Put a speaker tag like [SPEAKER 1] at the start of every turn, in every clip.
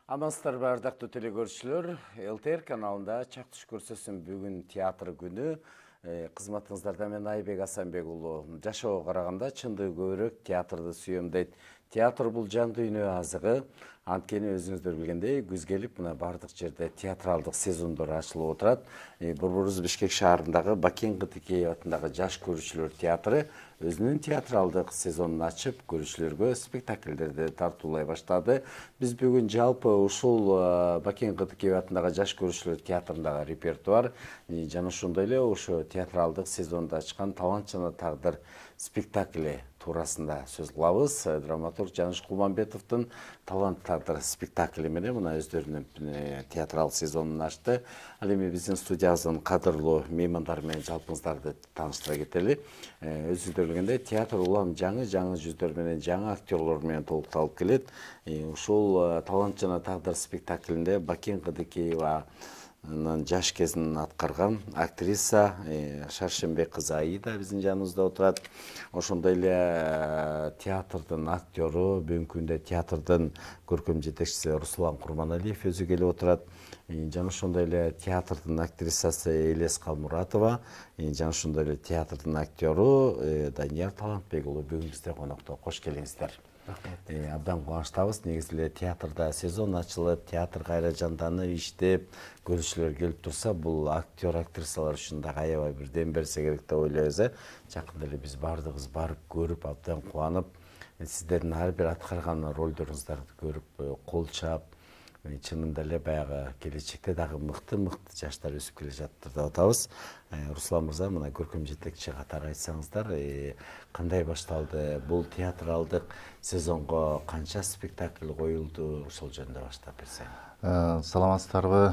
[SPEAKER 1] Амансыздар бардактуу телекөрүүчүлөр, ЛТР каналында чактыш көрсөсүн бүгүн театр күнү. Кызматыңыздарда мен Айбек Асанбек уулу. Жашоого караганда чындыгы көбүрөөк театрды сүйөм дейт. Театр бул жан дүйнө азыгы. Анткени өзүңүздөр билгендей, күз келип мына бардык жерде театралдык сезондор ачылып отурат. Борборубуз Бишкек шаарындагы Бакен Кытыкеев атындагы жаш көрүүчүлөр театры өзүнүн театралдык сезонун ачып, көрүүчүлөргө спектакльдерди тартуулай баштады. Биз бүгүн жалпы ушул Бакен Кытыкеев атындагы жаш көрүүчүлөр театрындагы репертуар жана ошондой эле ошо театралдык сезонду ачкан Талант жана тагдыр спектакли туурасында сөз кылабыз. Драматург Жаныш Кулманбетовдун Талант тагдыр спектакли менен мына өздөрүнүн театрал сезонун ачты. Ал эми биздин студиябыздын кадырлуу меймандары менен жалпыңыздарды тааныштыра кетели. Өзүңүздөр билгендей, театр улам жаңы жүздөр менен, жаңы актерлор менен толукталып келет. Ушул Талант жана тагдыр спектаклинде Бакен Кыдыкеева жаш кезин аткарган актриса Шаршембек кызы Аида биздин жаныбызда отурат. Ошондой эле театрдын актеру, бүгүнкү күндө театрдын көркөм жетекчиси Руслан Курманалиев өзү келип отурат. Жана ошондой эле театрдын актрисасы Элес Калмуратова, жана ошондой эле театрдын актеру Данияр Талантбек уулу бүгүн бизде конокто. Кош келиңиздер. Абдан кубанычтабыз. Негизи эле театрда сезон ачылып, театр кайра жанданып иштеп, көрүүчүлөр келип турса, бул актер, актрисалар үчүн да аябай бир дем берсе керек деп ойлойбуз. Жакында эле биз бардыгыбыз барып көрүп, абдан кубанып, сиздердин ар бир аткарган ролдоруңуздарды көрүп, кол чаап, чынында эле баягы келечекте дагы мыкты жаштар өсүп келе жатыптыр деп атабыз. Руслан мырза, мына көркөм жетекчи катары айтсаңыздар, кандай башталды? Бул театралдык сезонго канча спектакль коюлду? Ошол жөнүндө баштап берсең.
[SPEAKER 2] Саламатсыздарбы?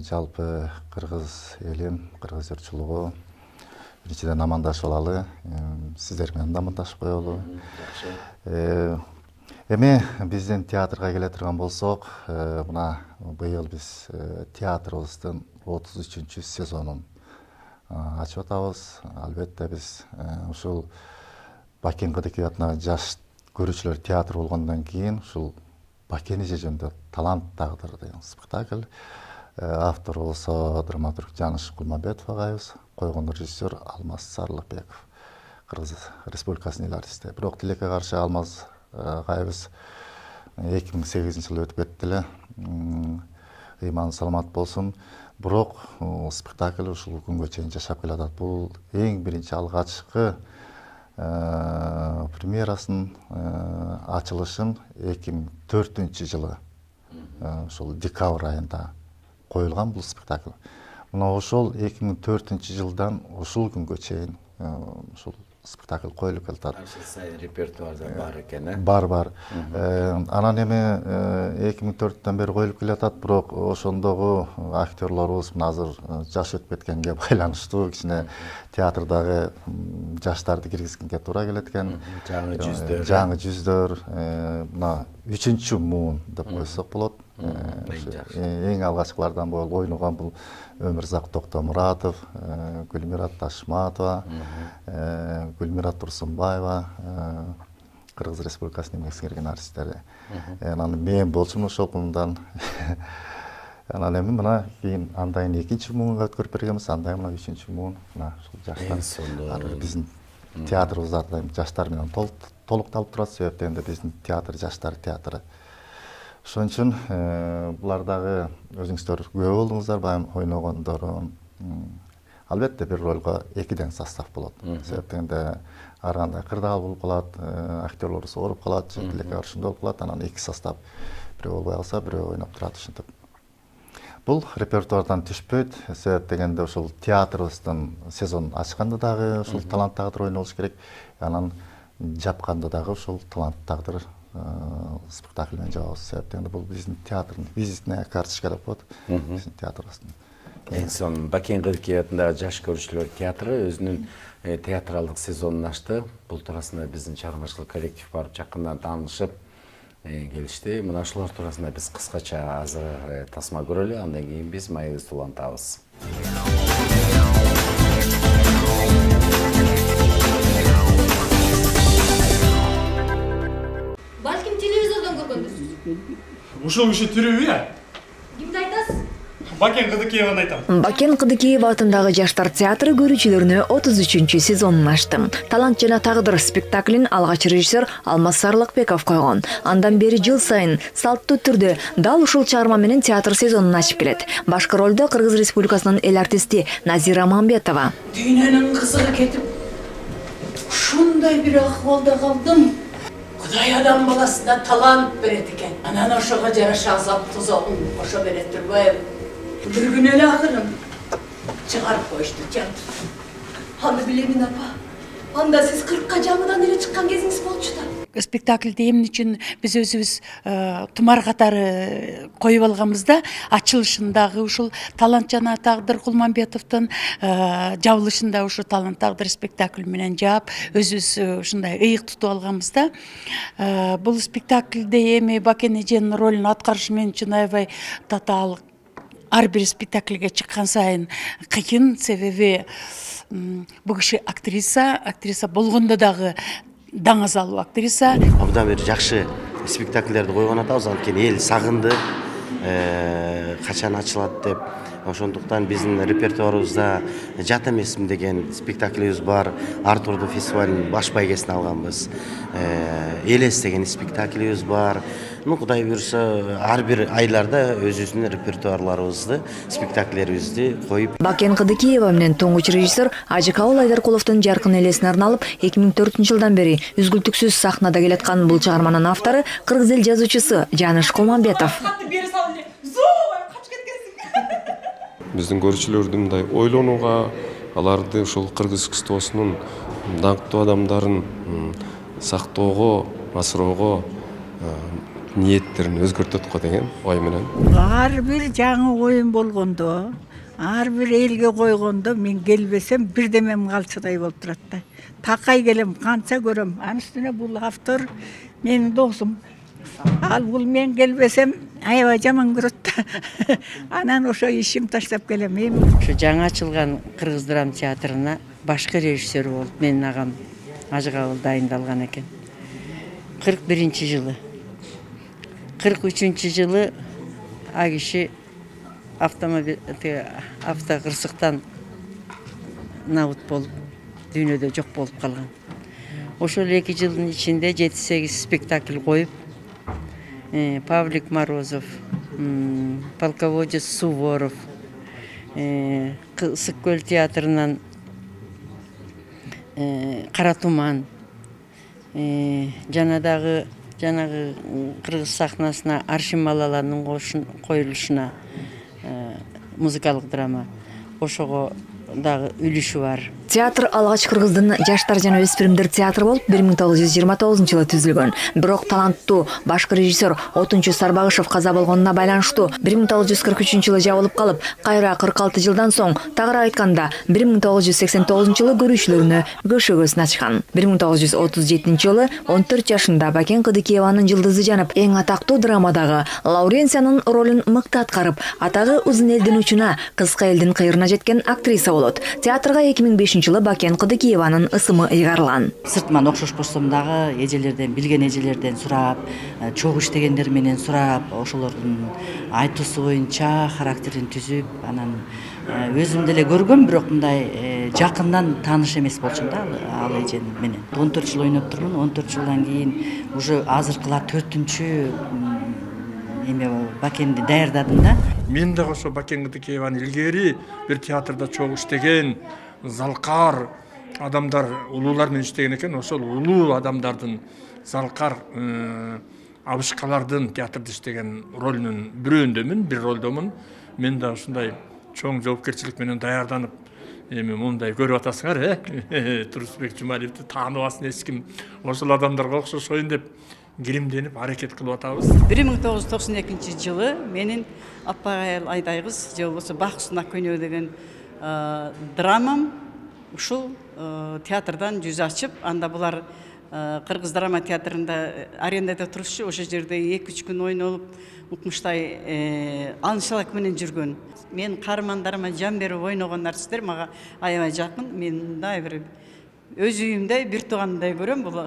[SPEAKER 2] Жалпы кыргыз элим, кыргыз журтчулугу биринчиден амандашып алалы. Сиздер менен амандашып коелу. Эми биздин театрга келе турган болсок, мына быйыл биз театрыбыздын 33-чү сезонун ачып атабыз. Албетте биз ушул Бакен Кыдыкеев атындагы жаш көрүүчүлөр театр болгондон кийин ушул Бакен жөнүндө Талант тагдыр деген спектакль. Автор болсо драматург Жаныш Кулманбетов агайыбыз, койгон режиссер Алмаз Сарлыкбеков, Кыргыз Республикасынын эл артисти. Бирок тилекке каршы Алмаз агайыбыз 2008-жылы өтүп кетти эле. Ыйман саламат болсун. Бирок спектакль ушул күнгө чейин жашап келатат. Бул эң биринчи алгачкы премьерасын, ачылышын 2004-жылы ушул декабрь айында коюлган бул спектакль. Мына ошол 2004-жылдан ушул күнгө чейин ушул спектакль коюлуп келатат.
[SPEAKER 1] Сайын репертуарда бар экен,
[SPEAKER 2] Бар. Анан эми 2004-төн бери коюлуп келатат, бирок ошондогу актерлорубуз азыр жаш өтүп кеткенге байланыштуу кичине театрдагы жаштарды киргизгенге туура келет экен. Жаңы жүздөр, мына 3-чү муун деп койсок болот. Эң алгачкылардан болуп ойногон бул Өмүрзак Токтомуратов, Гүлмират Ташматова, Гүлмират Турсунбаева, Кыргыз Республикасынын еңбек сиңирген артисттери. Анан мен болчумун ошол мындан. Анан эми мына кийин андайын 2-чү муунга өткөрүп бергенбиз, андайын мына 3-чү муун. Мына ушул жаштар биздин театрыбызда жаштар менен толукталып турат, себептен да биздин театр жаштар театры. Ошон үчүн булардагы өзүңүздөр күбө болдуңуздар, баягы ойногондор. Албетте бир ролго 2ден состав болот. Себептен да ар кандай кырдаал болуп калат, актерлорубуз ооруп калат, тилекке каршы болуп калат, анан 2 состав бирөө болбой калса, бирөө ойноп турат ушинтип. Бул репертуардан түшпөйт, себеп дегенде ушул театрыбыздын сезон ачканда дагы ушул Талант тагдыр ойнолуш керек, анан жапканда дагы ушул Талант тагдыр спектакль менен жабабыз. Себептен бул биздин театрдын визитная карточка деп коет. Биздин театрыбыздын.
[SPEAKER 1] Эң сонун Бакен Кыдыкеев атындагы жаш көрүүчүлөр театры өзүнүн театралдык сезонун ачты. Бул туурасында биздин чыгармачылык коллектив барып жакындан таанышып келишти. Мына ушулар туурасында биз кыскача азыр тасма көрөлү, андан кийин биз маегибизди улантабыз.
[SPEAKER 3] Балким телевизордон көргөнсүз. Ушул киши тирүүбү я?
[SPEAKER 4] Кимди айтасыз?
[SPEAKER 3] Бакен Кыдыкееваны айтам.
[SPEAKER 5] Бакен Кыдыкеева атындагы Жаштар театры көрүүчүлөрүнө 33 сезонун ачты. Талант жана тагдыр спектаклин алгач режиссер Алмаз Сарлыкбеков койгон. Андан бери жыл сайын салттуу түрдө дал ушул чыгарма менен театр сезонун ачып келет. Башкы ролдо Кыргыз Республикасынын эл артисти Назира Мамбетова.
[SPEAKER 6] Дүйнөнүн кызыгы кетип, ушундай бир акыбалда калдым. Кудай адам баласына талант берет экен. Анан ошого жараша азап тозогун кошо берет турбайбы. Bir gün öyle akırım. Çıkarıp koştu teatr.
[SPEAKER 4] Аны билемин апа. Анда сиз 40 жамыдан эле чыккан кезиңиз болчу да.
[SPEAKER 6] Спектакльде эмне үчүн биз өзүбүз тумар катары коюп алганбыз да, ачылышындагы ушул талант жана тагдыр Кулманбетовдун жабылышында ушу талант тагдыр спектакль менен жаап, өзүбүз ушундай ыйык тутуп алганбыз да. Бул спектакльде эми Бакен эженин ролун аткарышы мен үчүн аябай татаал. Ар бир спектакльге чыккан сайын кыйын, себеби бул киши актриса болгондо дагы даңазалуу актриса.
[SPEAKER 7] Абдан бери жакшы спектакльдерди койгон атабыз, анткени эл сагынды, качан ачылат деп. Ошондуктан биздин репертуарыбызда Жат эмесмин деген спектаклибиз бар. Артурду фестивалынын баш байгесин алганбыз. Элес деген спектаклибиз бар. Кудай буюрса, ар бир айларда өзүбүздүн репертуарларыбызды, спектакльдерибизди коюп.
[SPEAKER 5] Бакен Кыдыкеева менен туңгуч режиссер Ажыкабыл Айдаркуловдун жаркын элесине арналып 2004-жылдан бери үзгүлтүксүз сахнада келаткан бул чыгарманын автору кыргыз эл жазуучусу Жаныш Кулманбетов.
[SPEAKER 8] Биздин көрүүчүлөрдү мындай ойлонууга, аларды ушул кыргыз искусствосунун даңктуу адамдарын сактоого, асыроого ниеттерин өзгөртөт го деген ой менен.
[SPEAKER 9] Ар бир жаңы оюн болгондо, ар бир элге койгондо мен келбесем бирдемем калчыдай болуп турат да. Такай келем, канча көрөм. Анын үстүнө бул автор менин досум. Ал бул мен келбесем аябай жаман көрөт да. Анан ошо ишим таштап келем.
[SPEAKER 10] Ошо жаңы ачылган Кыргыз драма театрына башкы режиссер болуп менин агам Ажыкабыл дайындалган экен. 41-жылы. 43-жылы а киши автокырсыктан набыт болуп, дүйнөдө жок болуп калган. Ошол 2 жылдын ичинде 7-8 спектакль коюп, Павлик Морозов, полководец Суворов, Ысык-Көл театрынан Кара туман, жанагы кыргыз сахнасына Аршин Малаланын коюлушуна музыкалык драма ошого дагы үлүшү бар.
[SPEAKER 5] Театр алгач Кыргыздын жаштар жана өспүрүмдөр театры болуп 1929-жылы түзүлгөн. Бирок таланттуу башкы режиссер Отунчу Сарбагышев каза болгонуна байланыштуу 1943-жылы жабылып калып, кайра 46 жылдан соң, тагыраак айтканда 1989-жылы көрүүчүлөрүнө көшөгөсүн ачкан. 1937-жылы 14 жашында Бакен Кыдыкееванын жылдызы жанып, эң атактуу драмадагы Лауренциянын ролун мыкты аткарып, атагы узун элдин учуна, кыска элдин кыйрына жеткен актриса болот. Театрга 2005-жылы Бакен Кыдыкееванын ысымы ыйгарылган.
[SPEAKER 10] Сыртман окшошпосом дагы эжелерден, билген эжелерден сурап, чогуу иштегендер менен сурап, ошолордун айтуусу боюнча характерин түзүп, анан өзүм деле көргөм, бирок мындай жакындан тааныш эмес болчумун да ал эжен менен. 14 жыл ойноп турмун, 14 жылдан кийин уже азыркыла 4-чү эме Бакенди даярдадым да.
[SPEAKER 3] Мен да ошо Бакен Кыдыкееваны илгери бир театрда чогуу иштеген, залкар адамдар, улуулар менен иштеген экен. Ошол улуу адамдардын залкар абышкалардын театрда иштеген ролунун бирөөндөмүн, бир ролдомун. Мен да ушундай чоң жоопкерчилик менен даярданып, эми мындай көрүп атасыңар, Турусбек Жумалиевди тааныбасын эч ким. Ошол адамдарга окшошоюн деп киримденип аракет кылып атабыз.
[SPEAKER 10] 1992-жылы менин Аппагайыл Айдайгыз же болбосо Баксына көнөө деген драмам ушул театрдан жүз ачып, анда булар Кыргыз драма театрында арендада турушчу, ошол жерде 2-3 күн ойнолуп, укмуштай алынчалык менен жүргөн. Мен каармандарыма жан берип ойногон артисттер мага аябай жакын. Мен мындай бир өз үйүмдөй, бир туугандай көрөм. Бул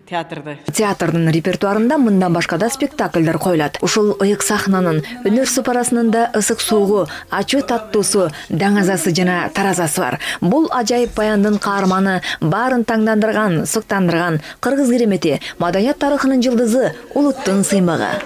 [SPEAKER 10] театрды.
[SPEAKER 5] Театрдын репертуарында мындан башка да спектакльдер коюлат. Ушул ыйык сахнанын өнөр сыпарасынын ысык суугу, ачуу таттуусу, даңазасы жана таразасы бар. Бул ажайып баяндын каарманы, баарын таңдандырган, сыктандырган кыргыз керемети, маданият тарыхынын жылдызы, улуттун сыймыгы.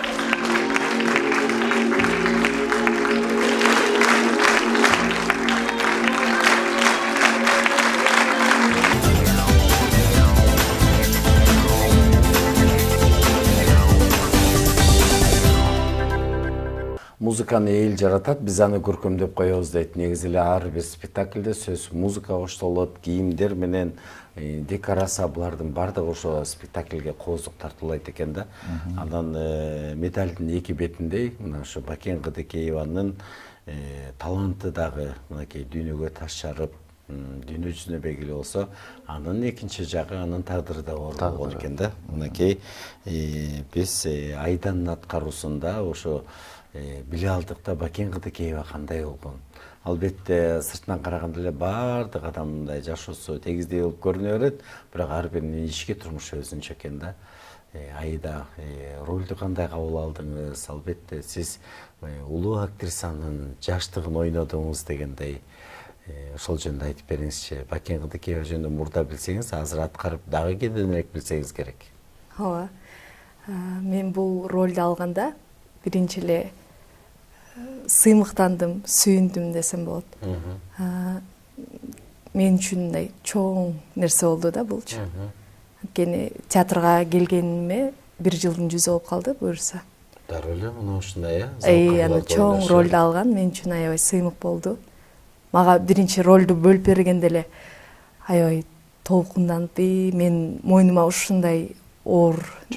[SPEAKER 1] Музыканы эл жаратат, биз аны көркөмдөп коебуз дейт. Негизи эле ар бир спектакльде сөз музыка коштолот, кийимдер менен декорация булардын бардыгы ошо спектакльге коозук тартуулайт экен да. Андан медалдын эки бетиндей мына ошо Бакен Кыдыкееванын таланты дагы мынакей дүйнөгө таш жарып, дүйнө жүзүнө белгилүү болсо, анын экинчи жагы анын тагдыры да болгон экен да. Мынакей биз Айданын аткаруусунда ошо биле алдык да Бакен Кыдыкеева кандай болгон. Албетте сыртынан караганда эле баардык адам мындай жашоосу тегиздей болуп көрүнө берет, бирок ар биринин ички турмушу өзүнчө экен да. Айда ролду кандай кабыл алдыңыз? Албетте сиз улуу актрисанын жаштыгын ойнодуңуз дегендей ошол жөнүндө айтып бериңизчи. Бакен Кыдыкеева жөнүндө мурда билсеңиз, азыр аткарып дагы кененирээк билсеңиз керек.
[SPEAKER 11] Ооба. Мен бул ролду алганда биринчи эле сыймыктандым, сүйүндүм десем болот. Мен үчүн мындай чоң нерсе болду да булчу. Анткени театрга келгениме 1 жылдын жүзү болуп калды буюрса.
[SPEAKER 1] Дароо эле мына ушундай
[SPEAKER 11] Аны чоң ролду алган мен үчүн аябай сыймык болду. Мага биринчи ролду бөлүп бергенде эле аябай толкунданды. Мен мойнума ушундай оор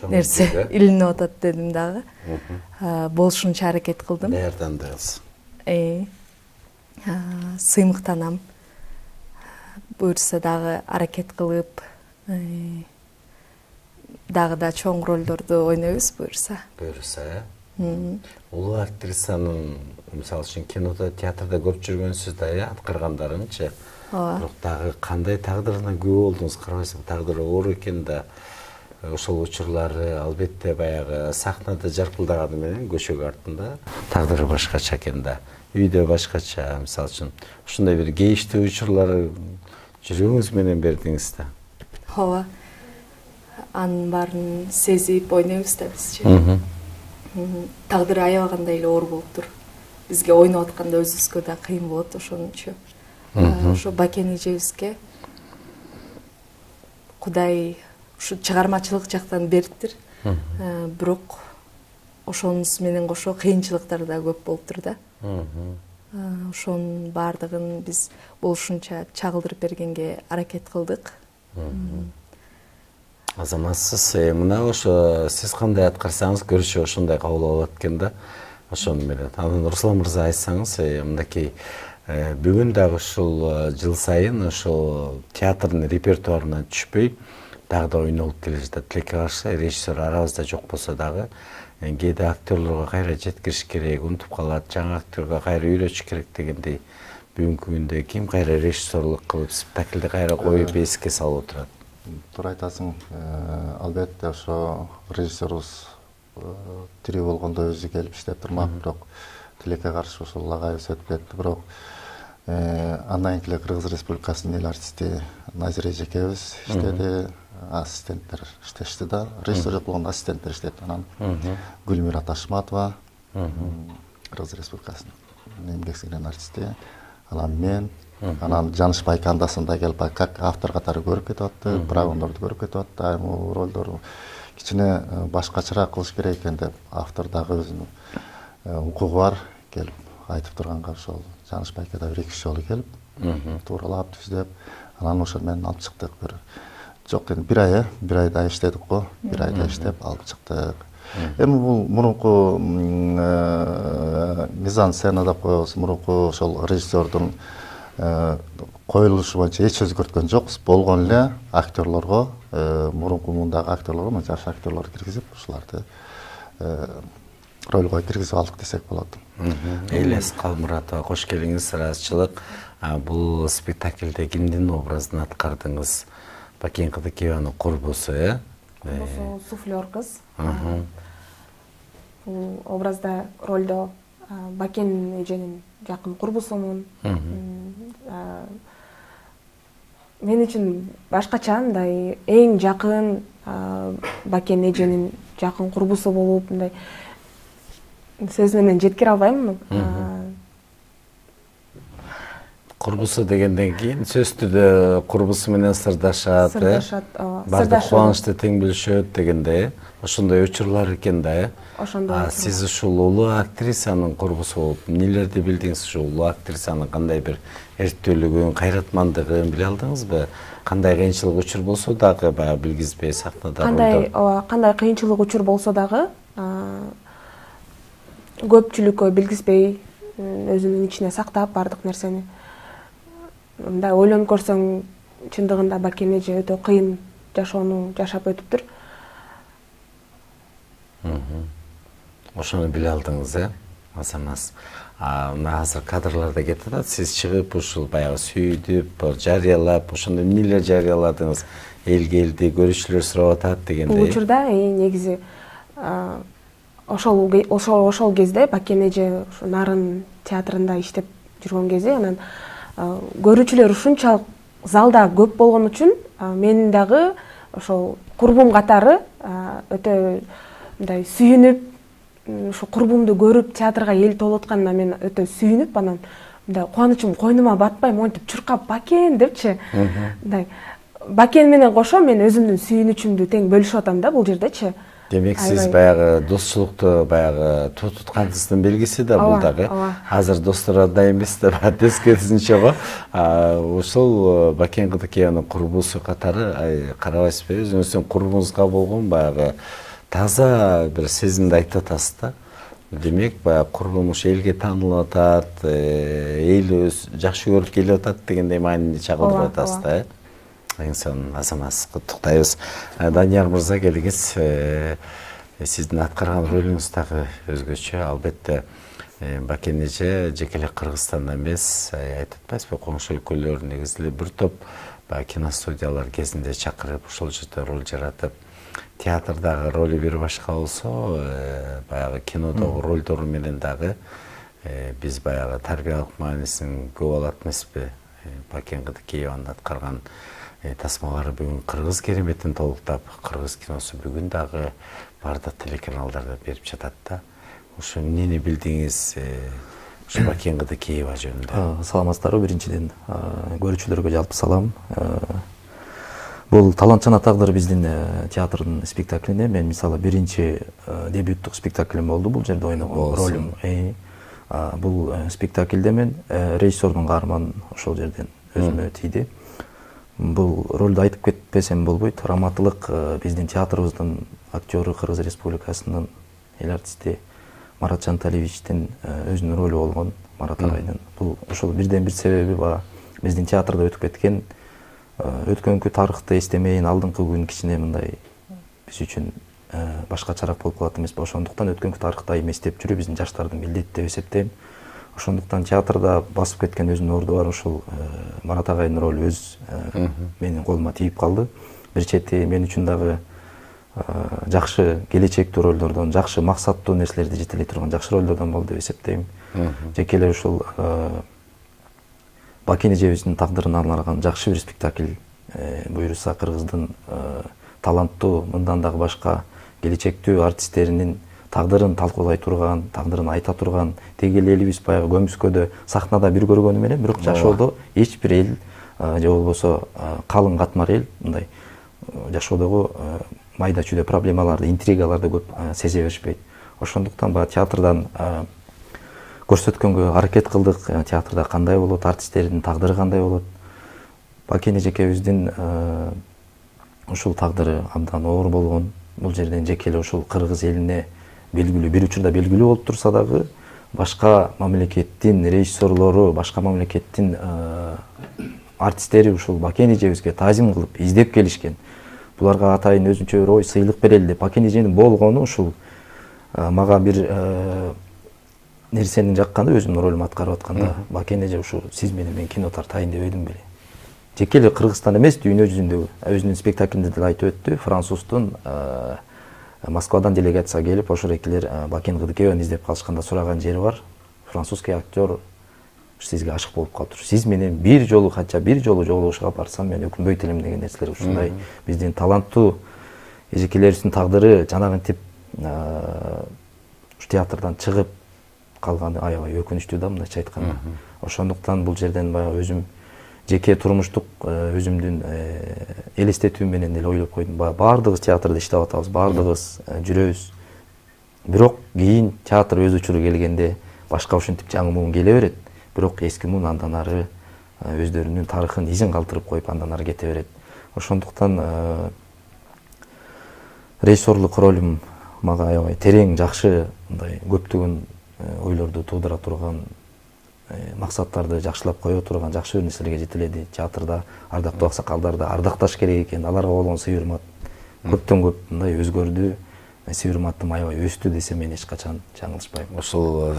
[SPEAKER 11] нерсе илинип атат дедим дагы. Болушунча аракет кылдым.
[SPEAKER 1] Даярдандыңыз.
[SPEAKER 11] Сыймыктанам. Буюрса дагы аракет кылып, дагы да чоң ролдорду ойнойбуз буюрса.
[SPEAKER 1] Буюрса, улуу актрисанын, мисалы үчүн кинодо, театрда көрүп жүргөнсүз да, аткаргандарынчы. Бирок дагы кандай тагдырына күбө болдуңуз? Карабайсың, тагдыры оор экен да. Ошол учурлары албетте баягы сахнада жаркылдаганы менен көчөгө артында тагдыры башкача экен да. Үйдө башкача, мисалы үчүн ушундай бир кейиштүү учурлары жүрөгүңүз менен бердиңиз да.
[SPEAKER 11] Ооба. Анын баарын сезип ойнойбуз да бизчи. Тагдыры аябагандай эле оор болуптур. Бизге ойноп атканда өзүбүзгө да кыйын болот ошонучу. Ошо Бакен эжебизге Кудай ушу чыгармачылык жактан бериптир. Бирок ошонус менен кошо кыйынчылыктар да көп болуптур да. Ошонун баардыгын биз болушунча чагылдырып бергенге аракет кылдык.
[SPEAKER 1] Азаматсыз, мына ошо сиз кандай аткарсаңыз көрүшү ошондой кабыл болот экен да. Ошону менен. Анан Руслан мырза айтсаңыз, мындакей бүгүн дагы ушул жыл сайын ошол театрдын репертуарына түшпөй дагы да ойнолуп келе жатат. Тилекке каршы режиссер арабызда жок болсо дагы кээде актерлорго кайра жеткириш керек, унутуп калат, жаңы актерге кайра үйрөтүш керек дегендей бүгүнкү күндө ким кайра режиссерлук кылып спектакльди кайра коюп эске салып отурат?
[SPEAKER 2] Туура айтасың, албетте ошо режиссерубуз тирүү болгондо өзү келип иштеп турмак, бирок тилекке каршы ошол лагайыбыз өтүп кетти. Бирок андан кийин Кыргыз Республикасынын эл артисти Назира эжекебиз иштеди, ассистенттер иштешти да. Режиссер жок болгондо ассистенттер иштейт. Анан Гүлмира Ташматова, Кыргыз Республикасынын эмгек сиңирген артисти, анан мен, анан Жаныш Байкандасың да келип как автор катары көрүп кетип атты, программдарды көрүп кетип атты. Айым ролдорду кичине башкачараак кылыш керек экен деп автор дагы өзүнүн укугу бар келип айтып турганга ошол Жаныш Байка да 1-2 жолу келип тууралап түздөп, анан ошол менен алып чыктык. Бир жок эми 1 айда иштедик го, 1 айда иштеп алып чыктык. Эми бул мурунку мизан сцена деп коебуз, мурунку ошол режиссердун коюлушу боюнча эч өзгөрткөн жокпуз. Болгон эле актерлорго, мурунку мундагы актерлорго, жаш актерлор киргизип, ушуларды ролго киргизип алдык десек болот.
[SPEAKER 1] Элес Калмуратова, кош келиңиз. Ыраазычылык. Бул спектакльде кимдин образын аткардыңыз? Бакен Кыдыкееванын курбусу,
[SPEAKER 12] Курбусу суфлер кыз. Бул образда ролдо Бакен эженин жакын курбусумун. Мен үчүн башкача мындай эң жакын Бакен эженин жакын курбусу болуп, мындай сөз менен жеткире албайм.
[SPEAKER 1] Курбусу дегенден кийин сөз түрдө курбусу менен сырдашат, баардык кубанычты тең бөлүшөт дегенде, ошондой учурлар экен да. Сиз ушул улуу актрисанын курбусу болуп, эмнелерди билдиңиз? Ушул улуу актрисанын кандай бир эрктүүлүгүн, кайратмандыгын биле алдыңызбы? Кандай кыйынчылык учур болсо дагы баягы билгизбей сахнада
[SPEAKER 12] кандай кыйынчылык учур болсо дагы көпчүлүккө билгизбей өзүнүн ичине сактап баардык нерсени. Мындай ойлонуп көрсөң, чындыгында Бакен эже өтө кыйын жашоону жашап өтүптүр.
[SPEAKER 1] Ошону биле алдыңыз, Азамат. Мына азыр кадрларда кетип атат, сиз чыгып ушул баягы сүйдүп, жарыялап, ошондо эмнелер жарыяладыңыз? Эл келди, көрүүчүлөр сурап атат дегендей.
[SPEAKER 12] Бул учурда негизи ошол кезде Бакен эже Нарын театрында иштеп жүргөн кезде, анан көрүүчүлөр ушунчалык залда көп болгон үчүн мен дагы ошол курбум катары өтө мындай сүйүнүп, ушу курбумду көрүп театрга эл толуп атканына мен өтө сүйүнүп, анан мындай кубанычым койнума батпай, монтип чуркап Бакен депчи. Мындай Бакен менен кошо мен өзүмдүн сүйүнүчүмдү тең бөлүшүп атам да бул жердечи.
[SPEAKER 1] Демек сиз баягы достчулукту баягы туткансыздын белгиси да бул дагы. Азыр достор да эмес да тескерисинче го. Ошол Бакен Кыдыкеевдин курбусу катары карабайсызбы? Өзүңүздүн курбуңузга болгон баягы таза бир сезимди айтып атасыз да. Демек баягы курбум ушу элге таанылып атат, эл жакшы көрүп келип атат дегендей маанини чагылдырып атасыз да. Инсан Азамат, куттуктайбыз. Данияр мырза, келиңиз. Сиздин аткарган ролуңуз дагы өзгөчө. Албетте Бакен эже жеке эле Кыргызстанда эмес, айтып атпайсызбы, коңшу өлкөлөр негизи бир топ киностудиялар кезинде чакырып, ошол жерде роль жаратып, театрдагы ролу бир башка болсо, баягы кинодогу ролдору менен дагы биз баягы тарбиялык маанисин көп алат эмеспи? Бакен Кыдыкееванын аткарган тасмалары бүгүн кыргыз кереметин толуктап, кыргыз киносу бүгүн дагы баардык телеканалдарда берип жатат да. Ошо эмнени билдиңиз ушу Бакен Кыдыкеева жөнүндө?
[SPEAKER 13] Саламатсыздарбы, биринчиден көрүүчүлөргө жалпы салам. Бул Талантчана тагдыр биздин театрдын спектаклине мен мисалы биринчи дебюттук спектаклим болду бул жерде ойногон ролум. Бул спектакльде мен режиссердун каарманын ошол жерден өзүмө тийди. Бул ролду айтып кетпесем болбойт. Раматылык биздин театрыбыздын актёру, Кыргыз Республикасынын эл артисти Марат Жанталиевичтин өзүнүн ролу болгон, Марат агайдын. Бул ошол бирден бир себеби бар. Биздин театрда өтүп кеткен өткөнкү тарыхты эстемейин, алдыңкы күн кичине мындай биз үчүн башкачараак болуп калат эмеспи? Ошондуктан өткөнкү тарыхты айым эстеп жүрүү биздин жаштардын милдети деп эсептейм. Ошондуктан театрда басып кеткен өзүнүн орду бар, ошол Марат агайдын ролу өз менин колума тийип калды. Бир чети мен үчүн дагы жакшы келечектүү ролдордон, жакшы максаттуу нерселерди жетелей турган жакшы ролдордон болду деп эсептейм. Жеке эле ушул Бакен эжебиздин тагдырына арналган жакшы бир спектакль буюрса, Кыргыздын таланттуу, мындан дагы башка келечектүү артисттеринин тагдырын талкуулай турган, тагдырын айта турган, теги элибиз баягы көмүскөдө сахнада бир көргөнү менен, бирок жашоодо эч бир эл же болбосо калың катмар эл мындай жашоодогу майда чүйдө проблемаларды, интригаларды көп сезе беришпейт. Ошондуктан баягы театрдан көрсөткөнгө аракет кылдык. Театрда кандай болот, артисттердин тагдыры кандай болот. Бакен эжекебиздин ушул тагдыры абдан оор болгон. Бул жерден жеке эле ушул кыргыз элине белгилүү, бир учурда белгилүү болуп турса дагы, башка мамлекеттин режиссерлору, башка мамлекеттин артисттери ушул Бакен эжебизге таазим кылып, издеп келишкен. Буларга атайын өзүнчө бир ой сыйлык берели деп, Бакен эженин болгону ушул мага бир нерсенин жакканда, өзүмдүн ролумду аткарып атканда, Бакен эже ушул сиз менен мен кино тартайын деп едим беле. жеке эле Кыргызстан эмес, дүйнө жүзүндөгү өзүнүн спектаклинде деле айтып өттү. Француздун Москвадан делегация келип, ошол экилер Бакен Кыдыкееваны издеп калышканда сураган жери бар. Французский актер сизге ашык болуп калыптыр. Сиз менен бир жолу жолугушууга барсам мен өкүнбөйт элем деген нерселер ушундай. Биздин таланттуу эжекелерибиздин тагдыры жанагынтип ушу театрдан чыгып калганы аябай өкүнүчтүү да, мындайча айтканда. Ошондуктан бул жерден баягы өзүм жеке турмуштук өзүмдүн элестетүүм менен эле ойлоп койдум. Баардыгыбыз театрда иштеп атабыз, баардыгыбыз жүрөбүз. Бирок кийин театр өз учуру келгенде башка ушинтип жаңы муун келе берет. Бирок эски муун андан ары өздөрүнүн тарыхын изин калтырып коюп андан ары кете берет. Ошондуктан режиссерлук ролум мага аябай терең, жакшы, мындай көптөгөн ойлорду туудура турган, максаттарды жакшылап кое турган жакшы бир нерселерге жетеледи. Театрда ардактуу аксакалдарды ардакташ керек экен, аларга болгон сый-урмат көптөн көп мындай өзгөрдү. Сый-урматым аябай өстү десем мен эч качан жаңылышпайм.
[SPEAKER 1] Ошол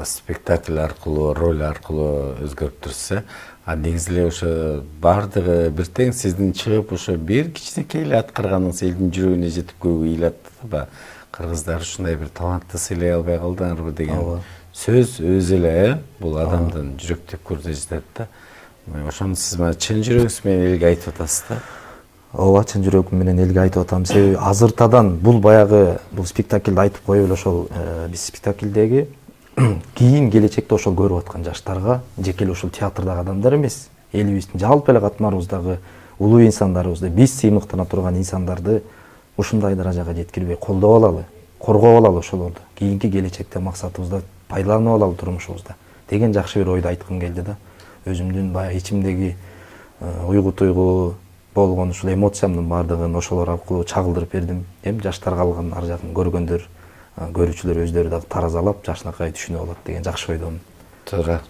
[SPEAKER 1] спектакль аркылуу, роль аркылуу өзгөрүп турса, негизи эле ошо баардыгы бир тең сиздин чыгып ошо бир кичинекей эле аткарганыңыз элдин жүрөгүнө жетип көбү ыйлаттыбы? Кыргыздар ушундай бир талантты сыйлай албай калдыңарбы деген сөз өзү эле бул адамдын жүрөктөп көрүнө жатат да. Ошону сиз мына чын жүрөгүңүз менен элге айтып атасыз да.
[SPEAKER 13] Ооба, чын жүрөгүм менен элге айтып атам. Себеби азыртадан бул баягы бул спектакльди айтып коюп эле ошол биз спектакльдеги кийин келечекте ошол көрүп аткан жаштарга, жеке эле ошол театрдагы адамдар эмес, элибиздин жалпы эле катмарыбыздагы улуу инсандарыбызды, биз сыймыктана турган инсандарды ушундай даражага жеткирбей колдоп алалы, коргоп алалы ошолорду. Кийинки келечекте максатыбызда пайдаланып алалы турмушубузда деген жакшы бир ойду айткым келди да. Өзүмдүн баягы ичимдеги уйгу-туйгу болгон ушул эмоциямдын баардыгын ошолор аркылуу чагылдырып бердим. Эми жаштар калган ар жагын көргөндөр, көрүүчүлөр өздөрү дагы таразалап жашынакай түшүнүп алат деген жакшы ойдомун.
[SPEAKER 1] Туура.